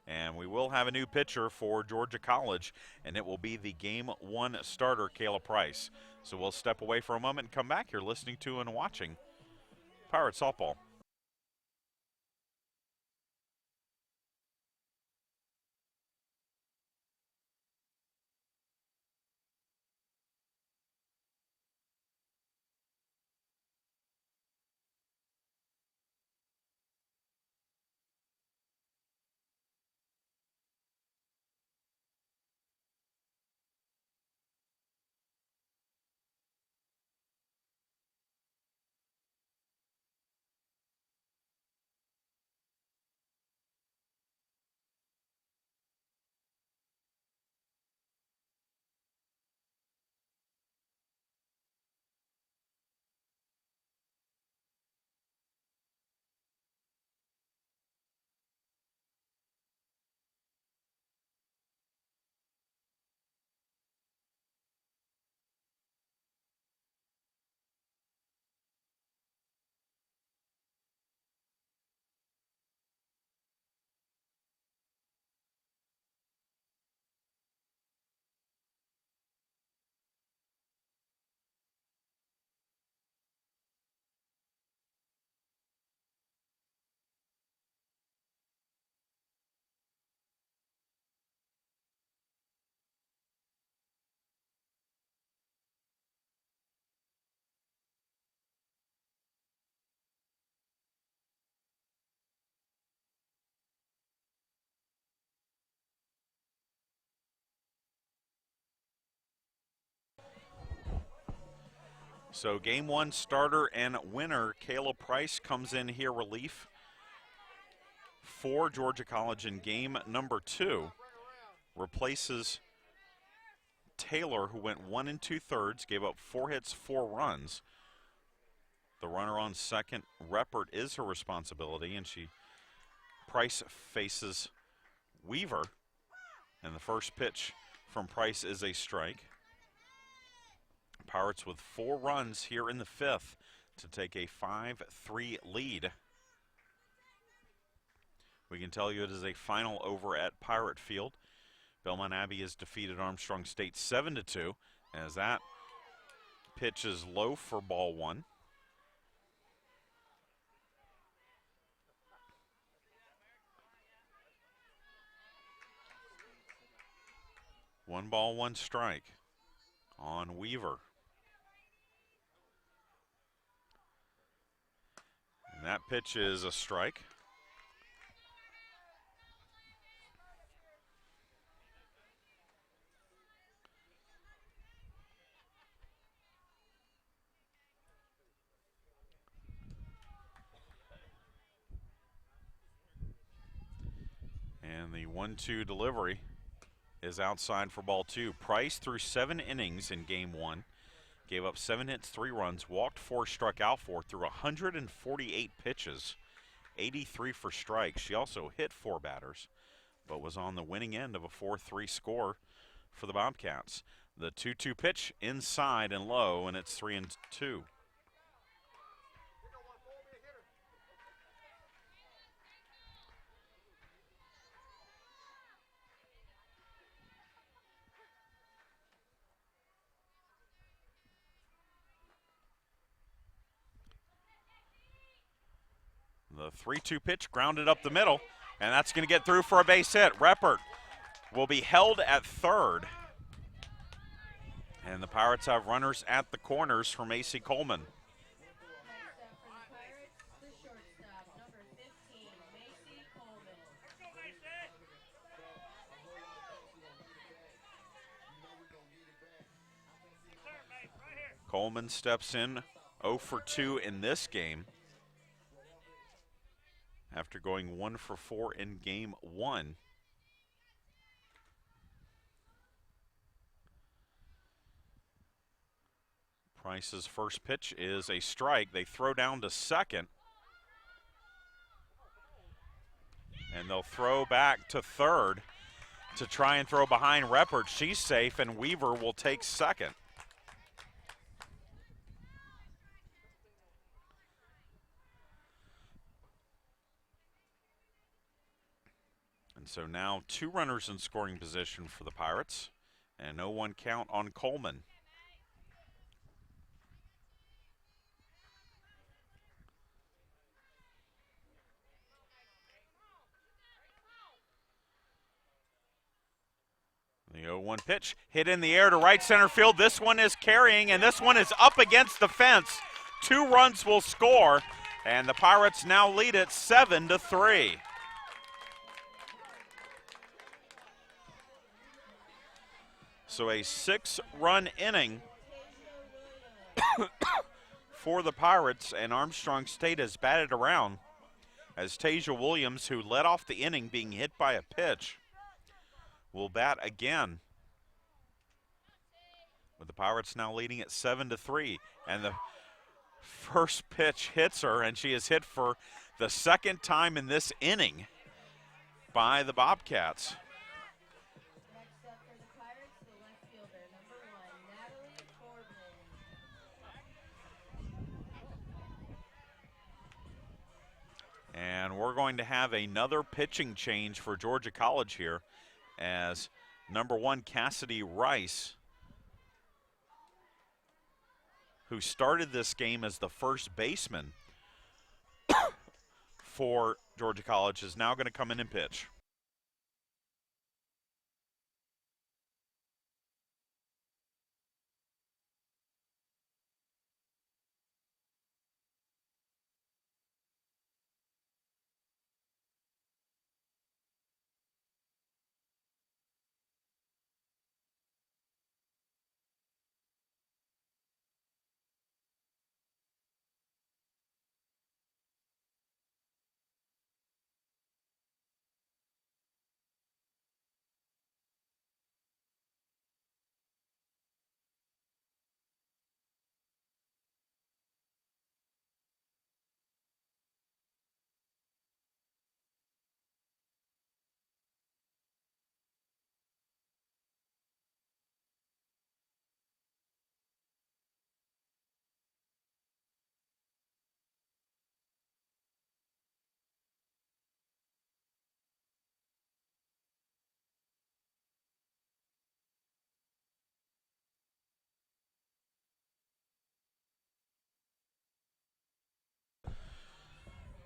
And we will have a new pitcher for Georgia College, and it will be the Game 1 starter, Kayla Price. So we'll step away for a moment and come back. You're listening to and watching Pirate Softball. So Game 1 starter and winner Kayla Price comes in here relief for Georgia College in game number 2. Replaces Taylor, who went 1 2/3, gave up 4 hits, 4 runs. The runner on second, Reppert, is her responsibility, and Price faces Weaver, and the first pitch from Price is a strike. Pirates with 4 runs here in the 5th to take a 5-3 lead. We can tell you it is a final over at Pirate Field. Belmont Abbey has defeated Armstrong State 7-2, as that pitch is low for ball 1. One ball, one strike on Weaver. And that pitch is a strike. And the 1-2 delivery is outside for ball 2. Price threw 7 innings in game 1. Gave up 7 hits, 3 runs, walked 4, struck out 4, threw 148 pitches, 83 for strikes. She also hit 4 batters, but was on the winning end of a 4-3 score for the Bobcats. The 2-2 pitch inside and low, and it's 3-2. The 3-2 pitch grounded up the middle, and that's going to get through for a base hit. Reppert will be held at third. And the Pirates have runners at the corners for Macy Coleman. Next up for the Pirates, the shortstop, number 15, Macy Coleman. Coleman steps in 0 for 2 in this game after going 1 for 4 in game 1. Price's first pitch is a strike. They throw down to second. And they'll throw back to third to try and throw behind Reppert. She's safe, and Weaver will take second. And so now 2 runners in scoring position for the Pirates, and 0-1 count on Coleman. The 0-1 pitch hit in the air to right center field. This one is carrying, and this one is up against the fence. 2 runs will score, and the Pirates now lead it 7-3. So a 6-run inning for the Pirates, and Armstrong State has batted around as Tasia Williams, who led off the inning being hit by a pitch, will bat again. With the Pirates now leading at 7-3, and the first pitch hits her, and she is hit for the second time in this inning by the Bobcats. Next up for the Pirates, the left fielder, number 1, Natalie Corbin. And we're going to have another pitching change for Georgia College here, as number 1, Cassidy Rice, who started this game as the first baseman for Georgia College, is now going to come in and pitch.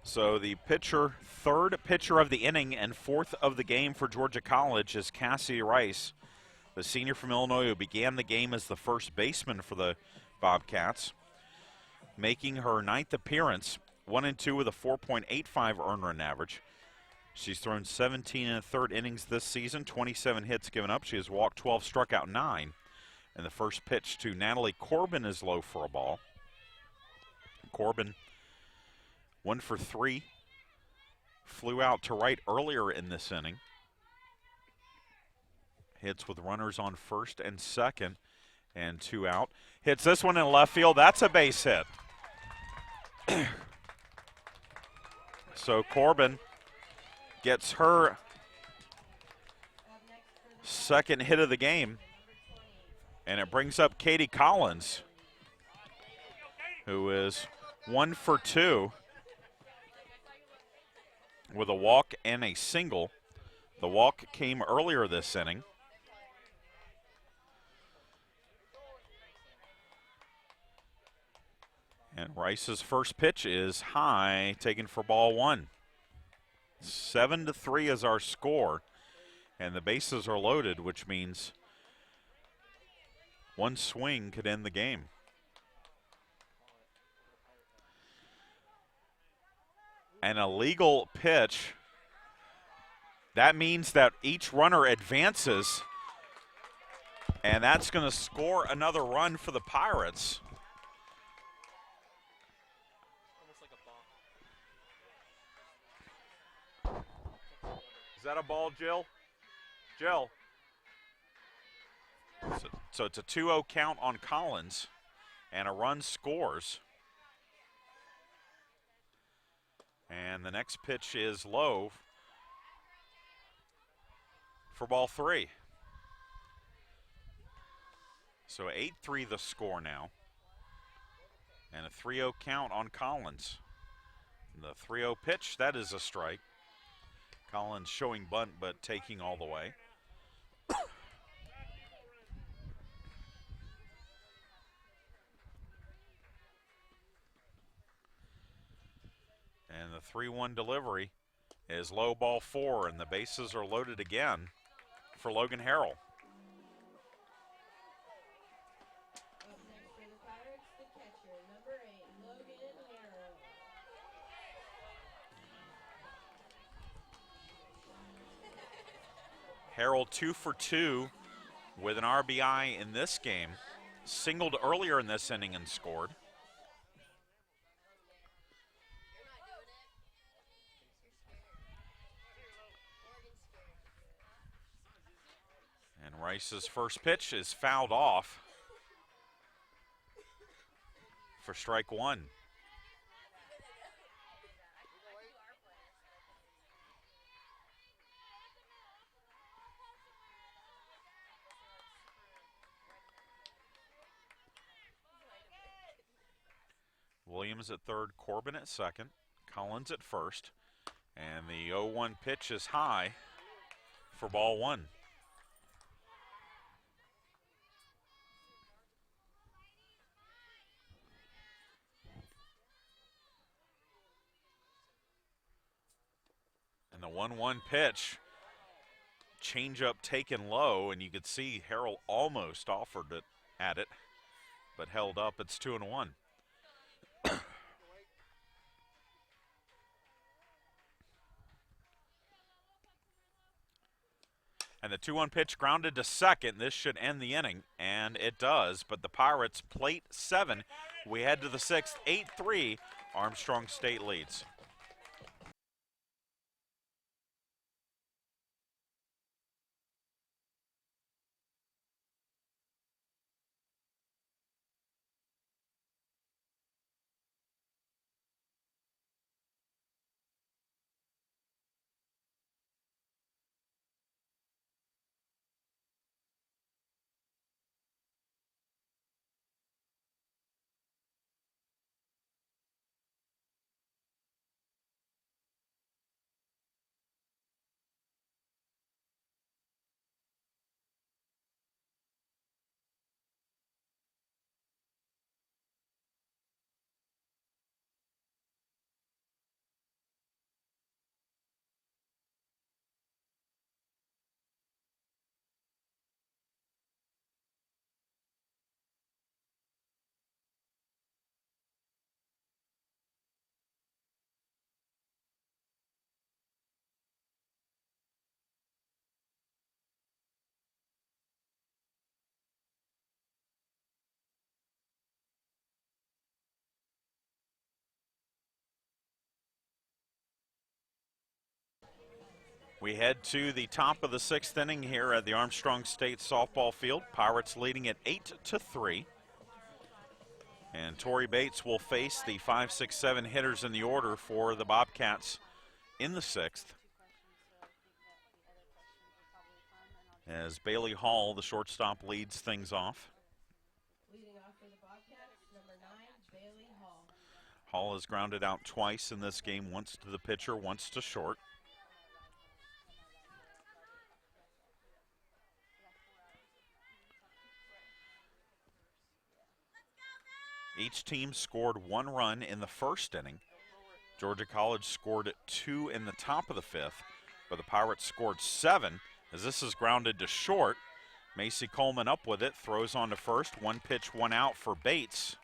So the pitcher, 3rd pitcher of the inning and 4th of the game for Georgia College is Cassidy Rice, the senior from Illinois, who began the game as the first baseman for the Bobcats, making her 9th appearance, 1-2 with a 4.85 earned run average. She's thrown 17 1/3 innings this season, 27 hits given up. She has walked 12, struck out 9. And the first pitch to Natalie Corbin is low for a ball. Corbin, 1 for 3, flew out to right earlier in this inning. Hits with runners on first and second and 2 out. Hits this one in left field. That's a base hit. So Corbin gets her second hit of the game, and it brings up Katie Collins, who is 1 for 2 with a walk and a single. The walk came earlier this inning. And Rice's first pitch is high, taken for ball 1. 7-3 is our score, and the bases are loaded, which means one swing could end the game. An illegal pitch. That means that each runner advances, and that's going to score another run for the Pirates. Is that a ball, Jill? Jill. So it's a 2-0 count on Collins, and a run scores. And the next pitch is low for ball 3. So 8-3 the score now. And a 3-0 count on Collins. The 3-0 pitch, that is a strike. Collins showing bunt, but taking all the way. And the 3-1 delivery is low, ball 4, and the bases are loaded again for Logan Harrell. Up next for the Pirates, the catcher, number 8, Logan Harrell. Harrell 2 for 2 with an RBI in this game. Singled earlier in this inning and scored. And Rice's first pitch is fouled off for strike 1. Williams at third, Corbin at second, Collins at first, and the 0-1 pitch is high for ball 1. And the 1-1 pitch, changeup taken low, and you could see Harrell almost offered it at it, but held up. It's 2-1. And the 2-1 pitch grounded to second. This should end the inning, and it does. But the Pirates plate 7. We head to the 6th, 8-3. Armstrong State leads. We head to the top of the 6th inning here at the Armstrong State softball field. Pirates leading at 8-3. And Torrey Bates will face the 5, 6, 7 hitters in the order for the Bobcats in the 6th. As Bailey Hall, the shortstop, leads things off. Leading off for the Bobcats, number 9, Bailey Hall. Hall has grounded out twice in this game, once to the pitcher, once to short. Each team scored 1 run in the first inning. Georgia College scored 2 in the top of the 5th, but the Pirates scored 7 as this is grounded to short. Macy Coleman up with it, throws on to first. 1 pitch, 1 out for Bates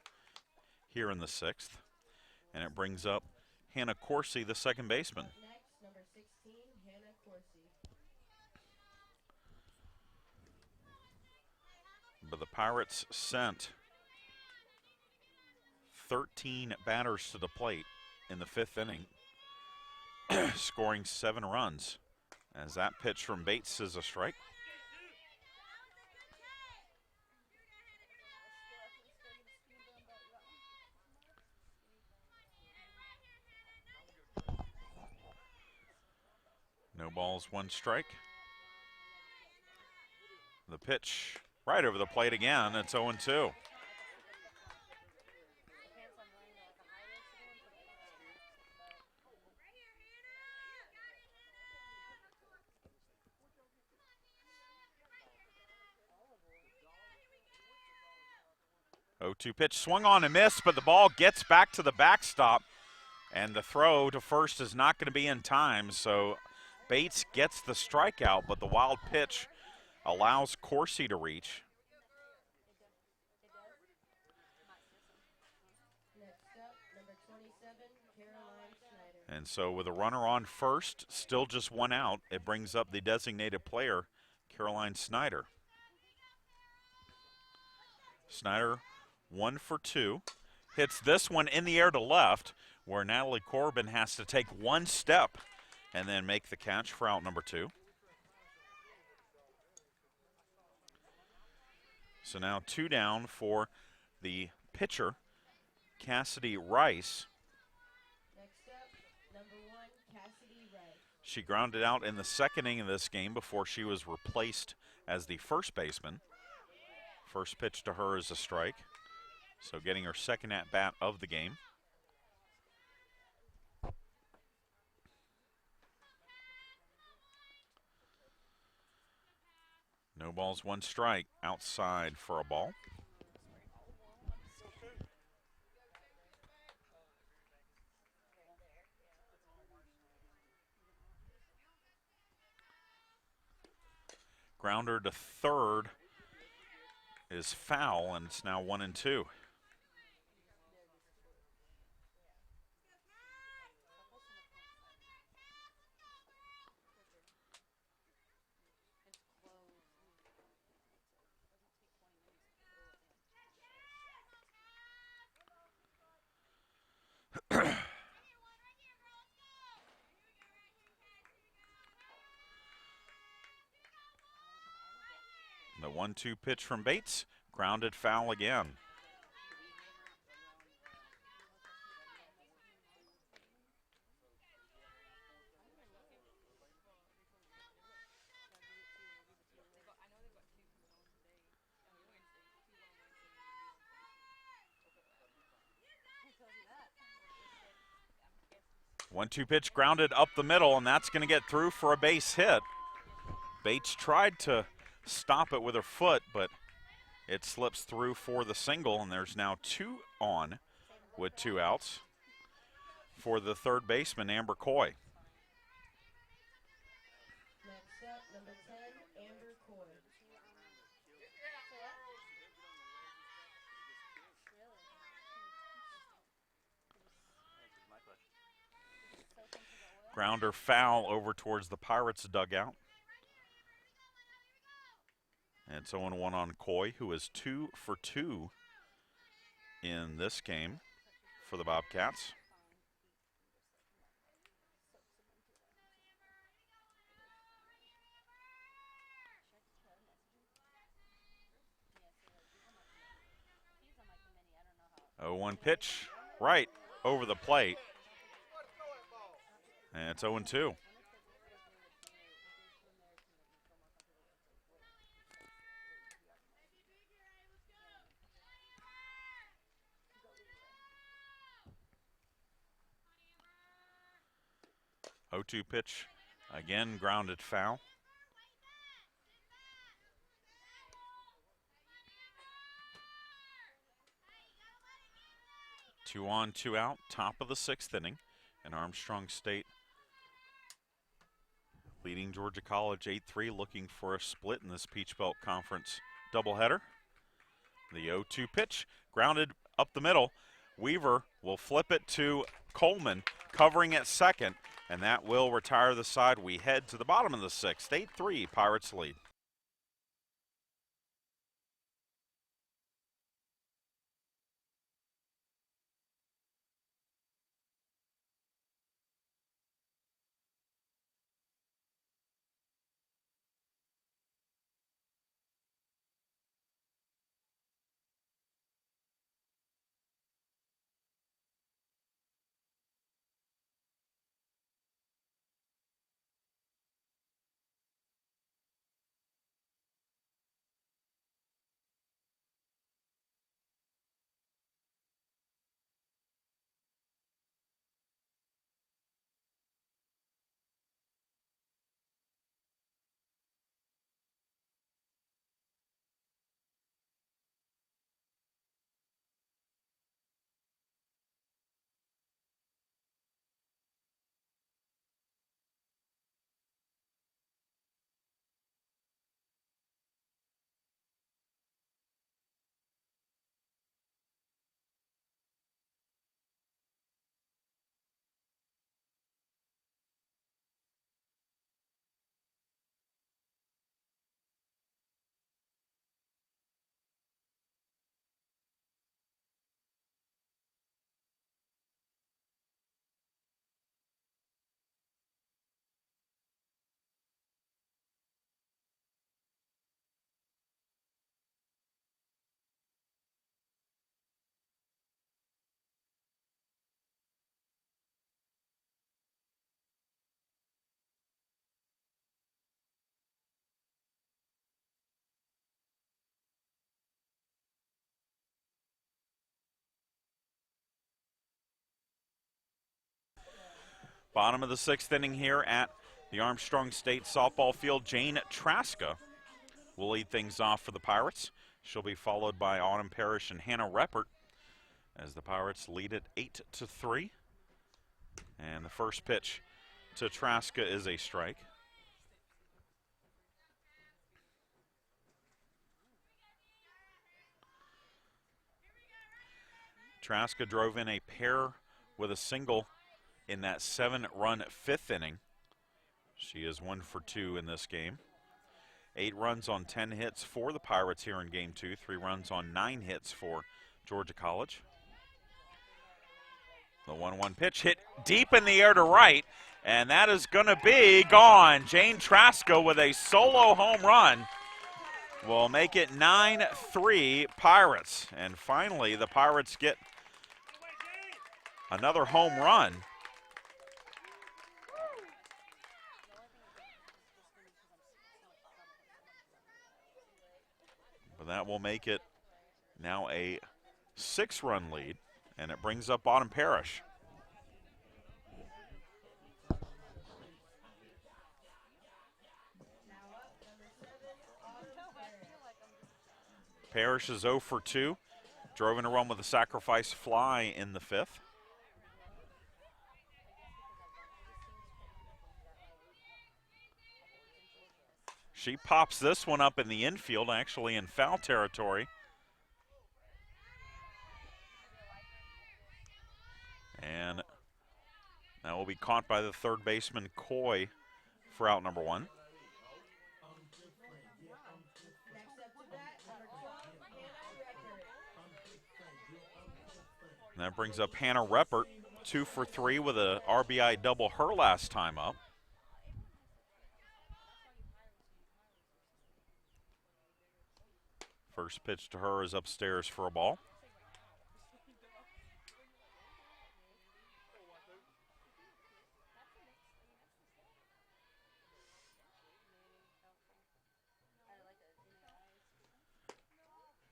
here in the 6th. And it brings up Hannah Coursey, the second baseman. Up next, number 16, Hannah Coursey. But the Pirates sent 13 batters to the plate in the 5th inning, scoring 7 runs. as that pitch from Bates is a strike. No balls, 1 strike. The pitch right over the plate again. It's 0-2. Oh-2 pitch swung on and missed, but the ball gets back to the backstop, and the throw to first is not going to be in time. So Bates gets the strikeout, but the wild pitch allows Corsi to reach. Next up, number 27, Caroline Snyder. And so with a runner on first, still just 1 out, it brings up the designated player, Caroline Snyder. Snyder 1 for 2. Hits this one in the air to left, where Natalie Corbin has to take 1 step and then make the catch for out number 2. So now 2 down for the pitcher, Cassidy Rice. Next up, number 1, Cassidy Rice. She grounded out in the 2nd inning of this game before she was replaced as the first baseman. First pitch to her is a strike, so getting her 2nd at-bat of the game. No balls, 1 strike, outside for a ball. Grounder to third is foul, and it's now 1-2. The 1-2 pitch from Bates, grounded foul again. One-two pitch grounded up the middle, and that's going to get through for a base hit. Bates tried to stop it with her foot, but it slips through for the single, and there's now 2 on with 2 outs for the third baseman, Amber Coy. Next up, number 10, Amber Coy. Grounder foul over towards the Pirates dugout. And it's 0-1 on Coy, who is 2 for 2 in this game for the Bobcats. Oh, 1 pitch right over the plate. And it's 0-2. Oh-2 pitch, again grounded foul. Two on, 2 out, top of the 6th inning, and Armstrong State leading Georgia College 8-3, looking for a split in this Peach Belt Conference doubleheader. The 0-2 pitch, grounded up the middle. Weaver will flip it to Coleman, covering at second, and that will retire the side. We head to the bottom of the 6th, 8-3, Pirates lead. Bottom of the 6th inning here at the Armstrong State softball field. Jane Traska will lead things off for the Pirates. She'll be followed by Autumn Parrish and Hannah Reppert as the Pirates lead it 8-3. And the first pitch to Traska is a strike. Traska drove in a pair with a single in that 7-run 5th inning. She is 1 for 2 in this game. 8 runs on 10 hits for the Pirates here in Game 2. 3 runs on 9 hits for Georgia College. The 1-1 pitch hit deep in the air to right, and that is going to be gone. Jane Traska with a solo home run will make it 9-3 Pirates. And finally, the Pirates get another home run. But that will make it now a 6-run lead, and it brings up Autumn Parrish. Parrish is 0 for 2. Drove in a run with a sacrifice fly in the 5th. She pops this one up in the infield, actually in foul territory. And that will be caught by the third baseman, Coy, for out number 1. And that brings up Hannah Reppert, 2 for 3 with a RBI double her last time up. First pitch to her is upstairs for a ball.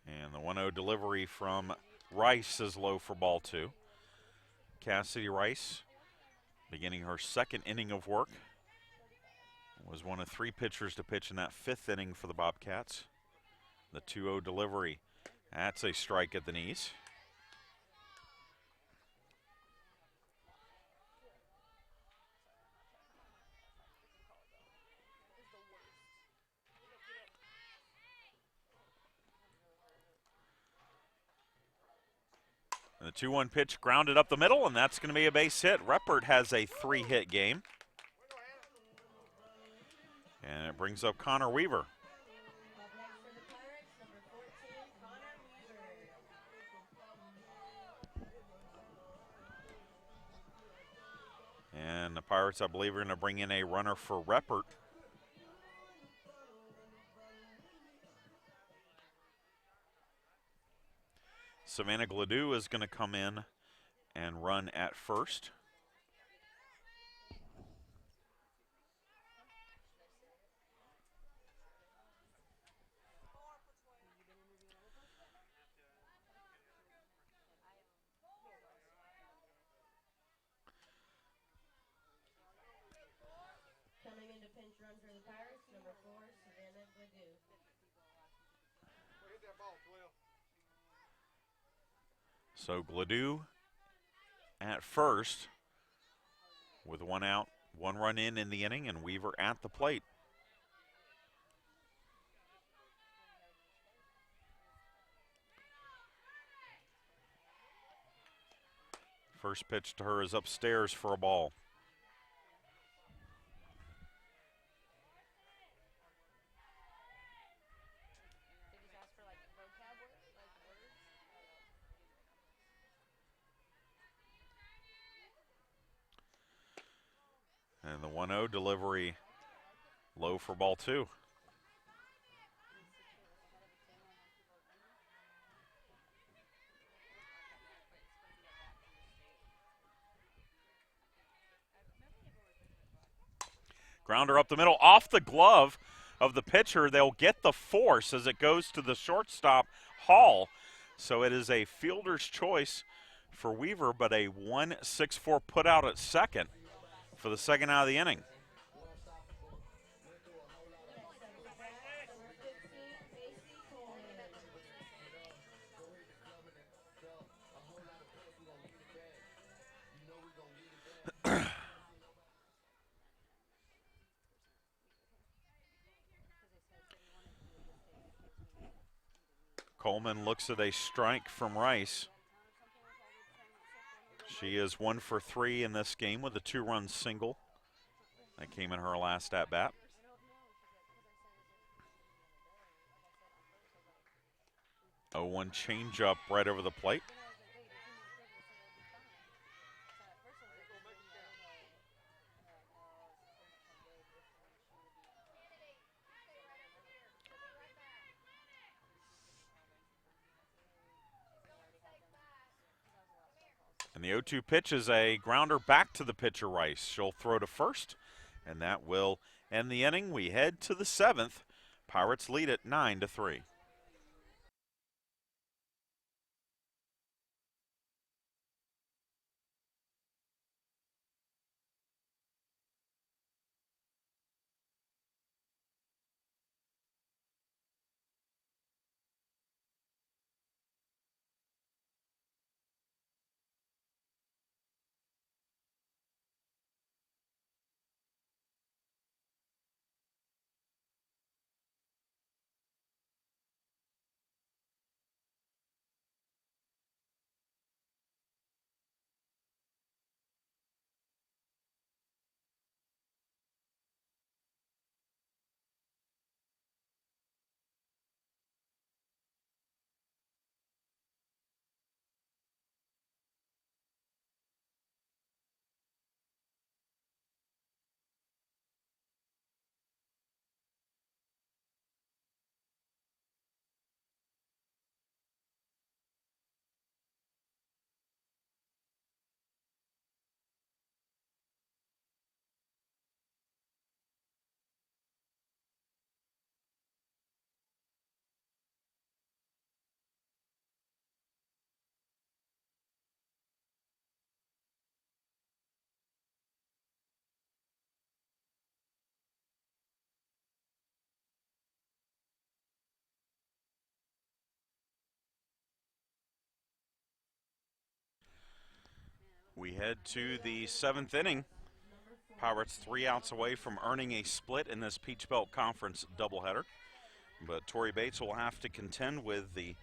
And the 1-0 delivery from Rice is low for ball 2. Cassidy Rice, beginning her 2nd inning of work, was one of 3 pitchers to pitch in that 5th inning for the Bobcats. The 2-0 delivery, that's a strike at the knees. And the 2-1 pitch grounded up the middle, and that's going to be a base hit. Reppert has a 3-hit game. And it brings up Connor Weaver. And the Pirates, I believe, are going to bring in a runner for Reppert. Savannah Gladue is going to come in and run at first. Coming into pinch run for the Pirates, number 4, Savannah Gladue. So Gladue at first with 1 out, 1 run in the inning, and Weaver at the plate. First pitch to her is upstairs for a ball. And the 1-0 delivery low for ball 2. Grounder up the middle, off the glove of the pitcher. They'll get the force as it goes to the shortstop, Hall. So it is a fielder's choice for Weaver, but a 1-6-4 put out at second for the second out of the inning. Number 15, Macy Coleman. Coleman looks at a strike from Rice. She is 1 for 3 in this game with a 2-run single. That came in her last at-bat. Oh, 1 changeup right over the plate. And the 0-2 pitch is a grounder back to the pitcher, Rice. She'll throw to first, and that will end the inning. We head to the 7th. Pirates lead it 9-3. We head to the 7th inning. Pirates 3 outs away from earning a split in this Peach Belt Conference doubleheader. But Tori Bates will have to contend with the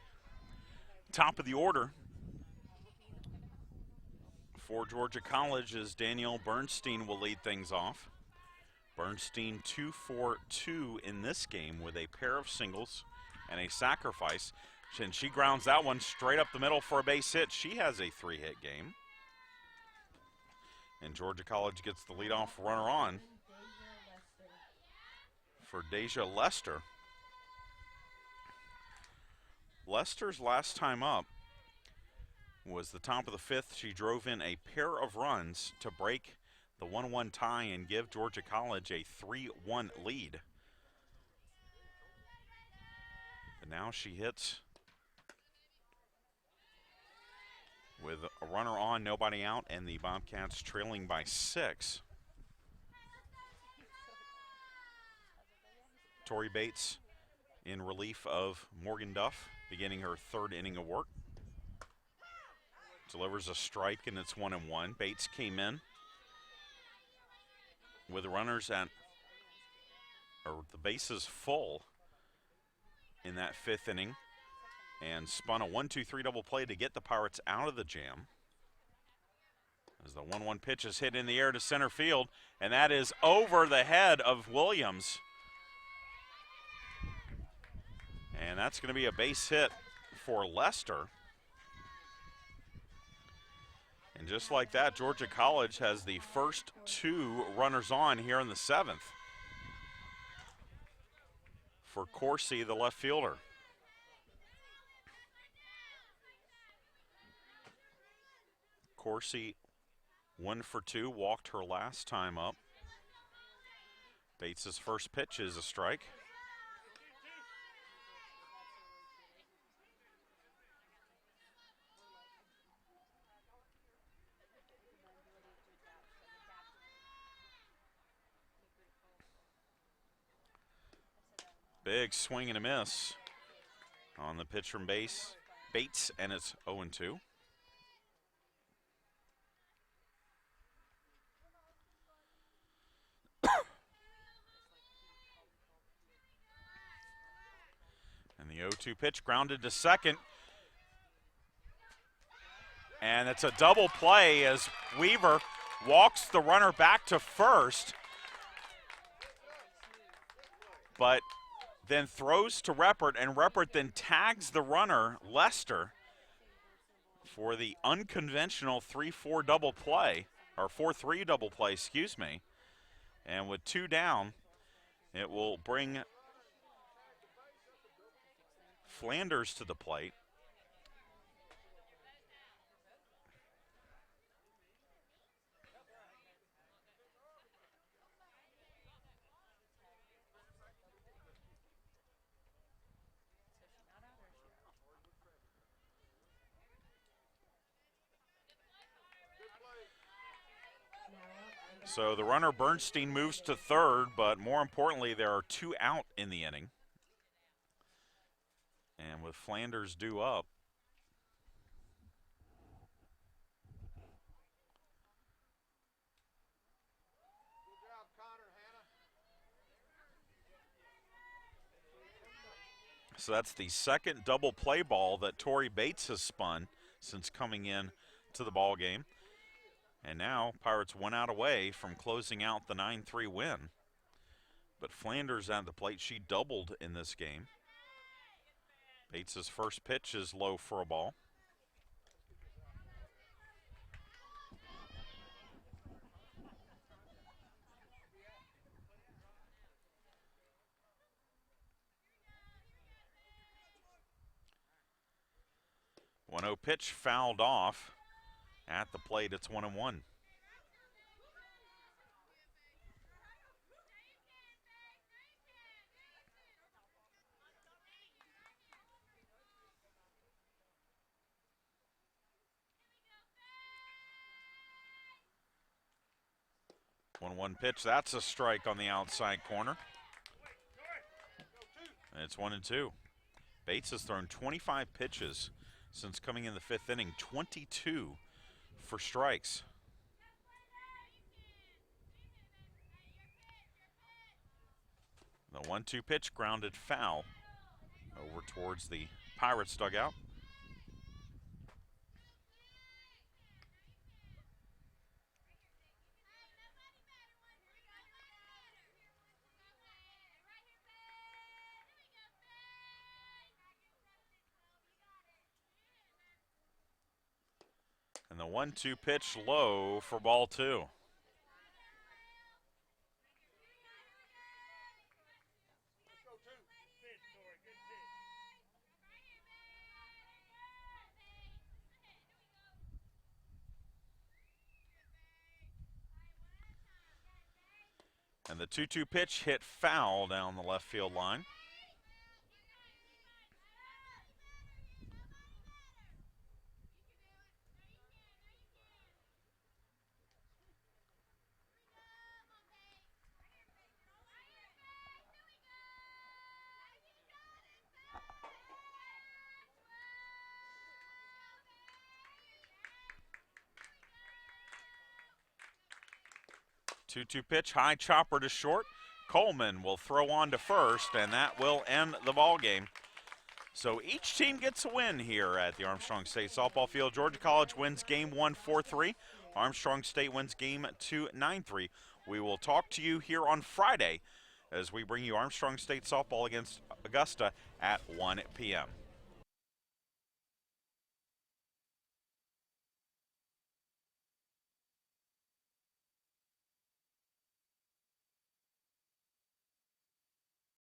top of the order for Georgia College as Danielle Bernstein will lead things off. Bernstein 2 for 2 in this game with a pair of singles and a sacrifice. And she grounds that one straight up the middle for a base hit. She has a 3-hit game. And Georgia College gets the leadoff runner on for Deja Lester. Lester's last time up was the top of the 5th. She drove in a pair of runs to break the 1-1 tie and give Georgia College a 3-1 lead. And now she hits with a runner on, nobody out, and the Bobcats trailing by 6. Tori Bates in relief of Morgan Duff, beginning her 3rd inning of work. Delivers a strike, and it's 1-1. Bates came in with runners at, or the bases full in that 5th inning, and spun a 1-2-3 double play to get the Pirates out of the jam. As the 1-1 pitch is hit in the air to center field, and that is over the head of Williams. And that's going to be a base hit for Lester. And just like that, Georgia College has the first 2 runners on here in the 7th for Corsi, the left fielder. Corsi 1 for 2, walked her last time up. Bates' first pitch is a strike. Big swing and a miss on the pitch from Bates, and it's 0-2. And the 0-2 pitch grounded to second. And it's a double play as Weaver walks the runner back to first, but then throws to Reppert, and Reppert then tags the runner, Lester, for the unconventional 3-4 double play, or 4-3 double play, excuse me. And with 2 down, it will bring Flanders to the plate. So the runner Bernstein moves to third, but more importantly, there are 2 out in the inning. And with Flanders due up, so that's the second double play ball that Torrey Bates has spun since coming in to the ball game. And now Pirates 1 out away from closing out the 9-3 win. But Flanders at the plate, she doubled in this game. Bates' first pitch is low for a ball. One 0 pitch fouled off. At the plate, it's 1-1. One pitch, that's a strike on the outside corner. And it's 1-2. Bates has thrown 25 pitches since coming in the 5th inning, 22 for strikes. The 1-2 pitch grounded foul over towards the Pirates dugout. And the 1-2 pitch low for ball 2. And the 2-2 pitch hit foul down the left field line. Two-two pitch, high chopper to short. Coleman will throw on to first, and that will end the ball game. So each team gets a win here at the Armstrong State Softball Field. Georgia College wins game 1 4-3. Armstrong State wins game 2 9-3. We will talk to you here on Friday as we bring you Armstrong State Softball against Augusta at 1 p.m.